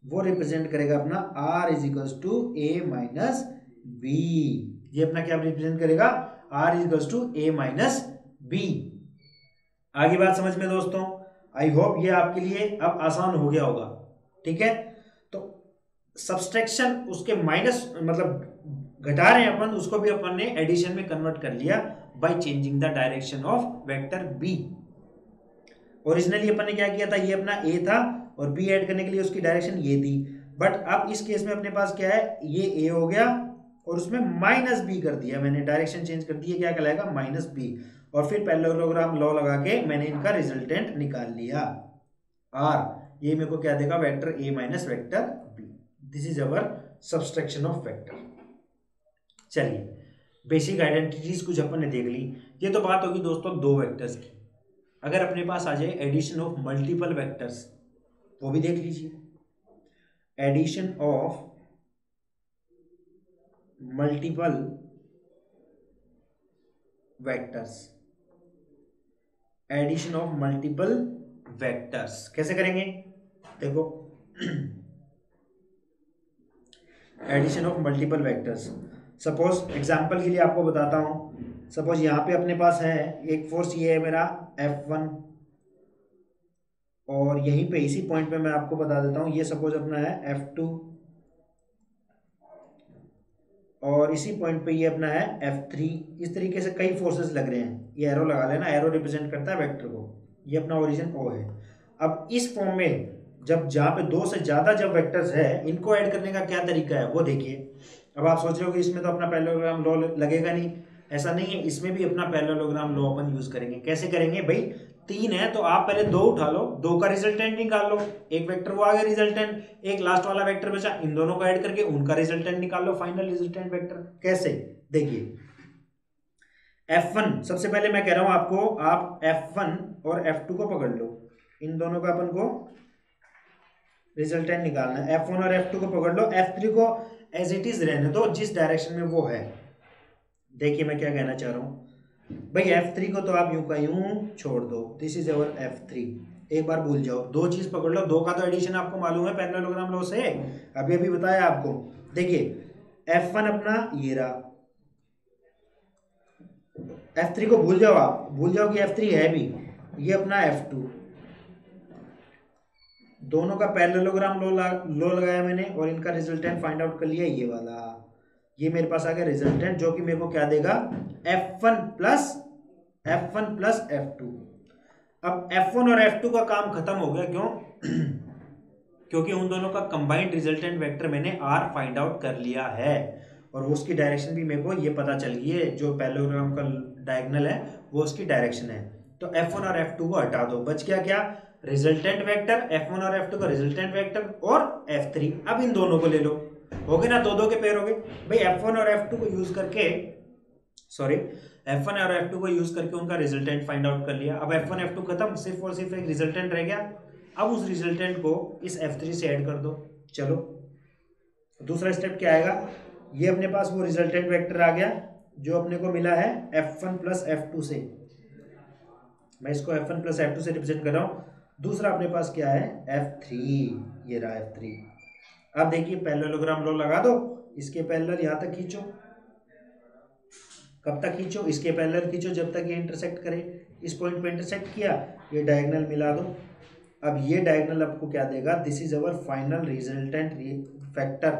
वो रिप्रेजेंट करेगा अपना R is equals to A minus B. ये अपना क्या रिप्रेजेंट करेगा, R is equals to A minus B. आगे बात समझ में दोस्तों, आई होप ये आपके लिए अब आसान हो गया होगा, ठीक है। तो सब्सट्रैक्शन उसके माइनस मतलब घटा रहे हैं अपन, उसको भी अपन ने एडिशन में कन्वर्ट कर लिया by changing the direction of vector B. Originally अपन ने क्या किया था, ये अपना ए था और बी ऐड करने के लिए उसकी डायरेक्शन ये थी, बट अब इस केस में अपने पास क्या है, ये ए हो गया और उसमें माइनस बी कर दिया मैंने, डायरेक्शन चेंज कर दी है, क्या कहलाएगा, माइनस बी। और फिर पैरेललोग्राम लॉ लगा के मैंने इनका रिजल्टेंट निकाल लिया आर, ये मेरे को क्या देगा, vector A minus vector B. This is our subtraction of vector. चलिए बेसिक आइडेंटिटीज कुछ अपन ने देख ली। ये तो बात होगी दोस्तों दो वेक्टर्स की। अगर अपने पास आ जाए एडिशन ऑफ मल्टीपल वेक्टर्स, वो भी देख लीजिए। Addition of multiple vectors, addition of multiple vectors कैसे करेंगे, देखो addition of multiple vectors. Suppose example के लिए आपको बताता हूँ, सपोज यहाँ पे अपने पास है एक फोर्स, ये है मेरा F1, और यहीं पे इसी पॉइंट पे मैं आपको बता देता हूँ, ये सपोज अपना है F2, और इसी पॉइंट पे ये अपना है F3। इस तरीके से कई फोर्सेस लग रहे हैं, ये एरो लगा लेना, एरो रिप्रेजेंट करता है वेक्टर को, ये अपना ओरिजिन O है। अब इस फॉर्म में जब जहाँ पे दो से ज्यादा जब वेक्टर्स है, इनको ऐड करने का क्या तरीका है वो देखिए। अब आप सोच रहे हो कि इसमें तो अपना पैरेललोग्राम लॉ लगेगा नहीं, ऐसा नहीं है, इसमें भी अपना पैरेललोग्राम लॉ अपन यूज करेंगे। कैसे करेंगे भाई, तीन है तो आप पहले दो उठा लो, दो का रिजल्टेंट निकाल लो, एक वेक्टर वो आ गया रिजल्टेंट, एक लास्ट वाला वेक्टर बचा, इन दोनों को ऐड करके उनका रिजल्टेंट निकाल लो, फाइनल रिजल्टेंट वेक्टर। कैसे, देखिए F1 सबसे पहले मैं कह रहा हूं आपको, आप F1 और F2 को पकड़ लो, इन दोनों का अपन को रिजल्टेंट निकालना है। F1 और F2 को पकड़ लो, F3 को एज इट इज रहने दो जिस डायरेक्शन में वो है। देखिए मैं क्या कहना चाह रहा हूं भाई, F3 को तो आप यूं का यूं छोड़ दो, दिस इज अवर F3, एक बार भूल जाओ, दो चीज पकड़ लो, दो का तो एडिशन आपको मालूम है पैरेललोग्राम लॉ से, अभी अभी बताया आपको। देखिए F1 अपना ये रहा, F3 को भूल जाओ, आप भूल जाओ कि F3 है भी, ये अपना F2, दोनों का पैरेललोग्राम लॉ लगाया मैंने और इनका रिजल्टेंट फाइंड आउट कर लिया, ये वाला, ये मेरे पास आ गया रिजल्टेंट, जो कि मेरे को क्या देगा, F1 प्लस F2। अब F1 और F2 का काम खत्म हो गया, क्यों क्योंकि उन दोनों का कंबाइंड रिजल्टेंट वेक्टर मैंने R फाइंड आउट कर लिया है, और उसकी डायरेक्शन भी मेरे को ये पता चल गई है, जो पैरेललोग्राम का डायगोनल है वो उसकी डायरेक्शन है। तो F1 और F2 को हटा दो, बच गया क्या, रिजल्टेंट वेक्टर, F1 और F2 का रिजल्टेंट वेक्टर और F3। अब इन दोनों को ले लो, हो गए ना, दो दो के पेयर हो गए भाई। F1 और F2 को यूज करके, सॉरी F1 और F2 को यूज करके उनका रिजल्टेंट फाइंड आउट कर लिया। अब F1 F2 खत्म, सिर्फ और सिर्फ एक रिजल्टेंट रह गया। अब उस रिजल्टेंट को इस F3 से ऐड कर दो। चलो दूसरा स्टेप क्या आएगा, ये अपने पास वो रिजल्टेंट वेक्टर आ गया जो अपने को मिला है F1 प्लस F2 से, मैं इसको F1 प्लस F2 से रिप्रेजेंट कर रहा हूं। दूसरा अपने पास क्या है, F3, ये रहा F3। अब देखिए पैरेललोग्राम लॉ लगा दो, इसके पैरेलल यहां तक खींचो, कब तक खींचो, इसके पैरेलल खींचो जब तक ये इंटरसेक्ट करे, इस पॉइंट पे इंटरसेक्ट किया, ये डायगोनल मिला दो। अब ये डायगोनल आपको क्या देगा, this is our final resultant vector,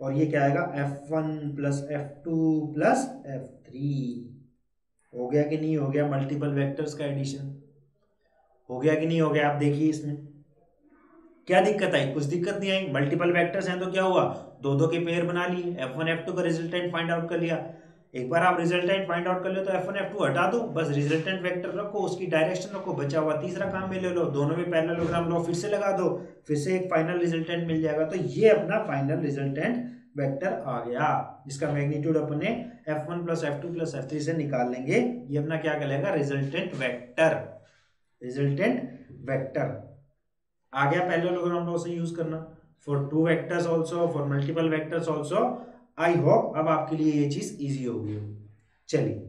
और ये क्या आएगा, F1 plus F2 plus F3। हो गया कि नहीं हो गया, मल्टीपल वेक्टर्स का एडिशन हो गया कि नहीं हो गया। आप देखिए इसमें क्या दिक्कत आई, कुछ दिक्कत नहीं आई, मल्टीपल वेक्टर्स हैं तो क्या हुआ, दो दो के पेयर बना लिए, F1 F2 का रिजल्टेंट फाइंड आउट कर लिया। एक बार आप रिजल्टेंट फाइंड आउट कर लो तो F1 F2 हटा दो, बस रिजल्टेंट वेक्टर रखो, उसकी डायरेक्शन रखो, बचा हुआ तीसरा काम में ले लो, दोनों में पैरेललोग्राम लॉ फिर से लगा दो, फिर से एक फाइनल रिजल्टेंट मिल जाएगा। तो ये अपना फाइनल रिजल्टेंट वेक्टर आ गया, जिसका मैग्नीट्यूड अपने F1 plus F2 plus F3 से निकाल लेंगे, ये अपना क्या कहलाएगा, रिजल्टेंट वेक्टर। रिजल्टेंट वेक्टर आ गया पैरेललोग्राम लॉ से यूज करना, for two vectors also, for multiple vectors also. I hope अब आपके लिए ये चीज इजी होगी। चलिए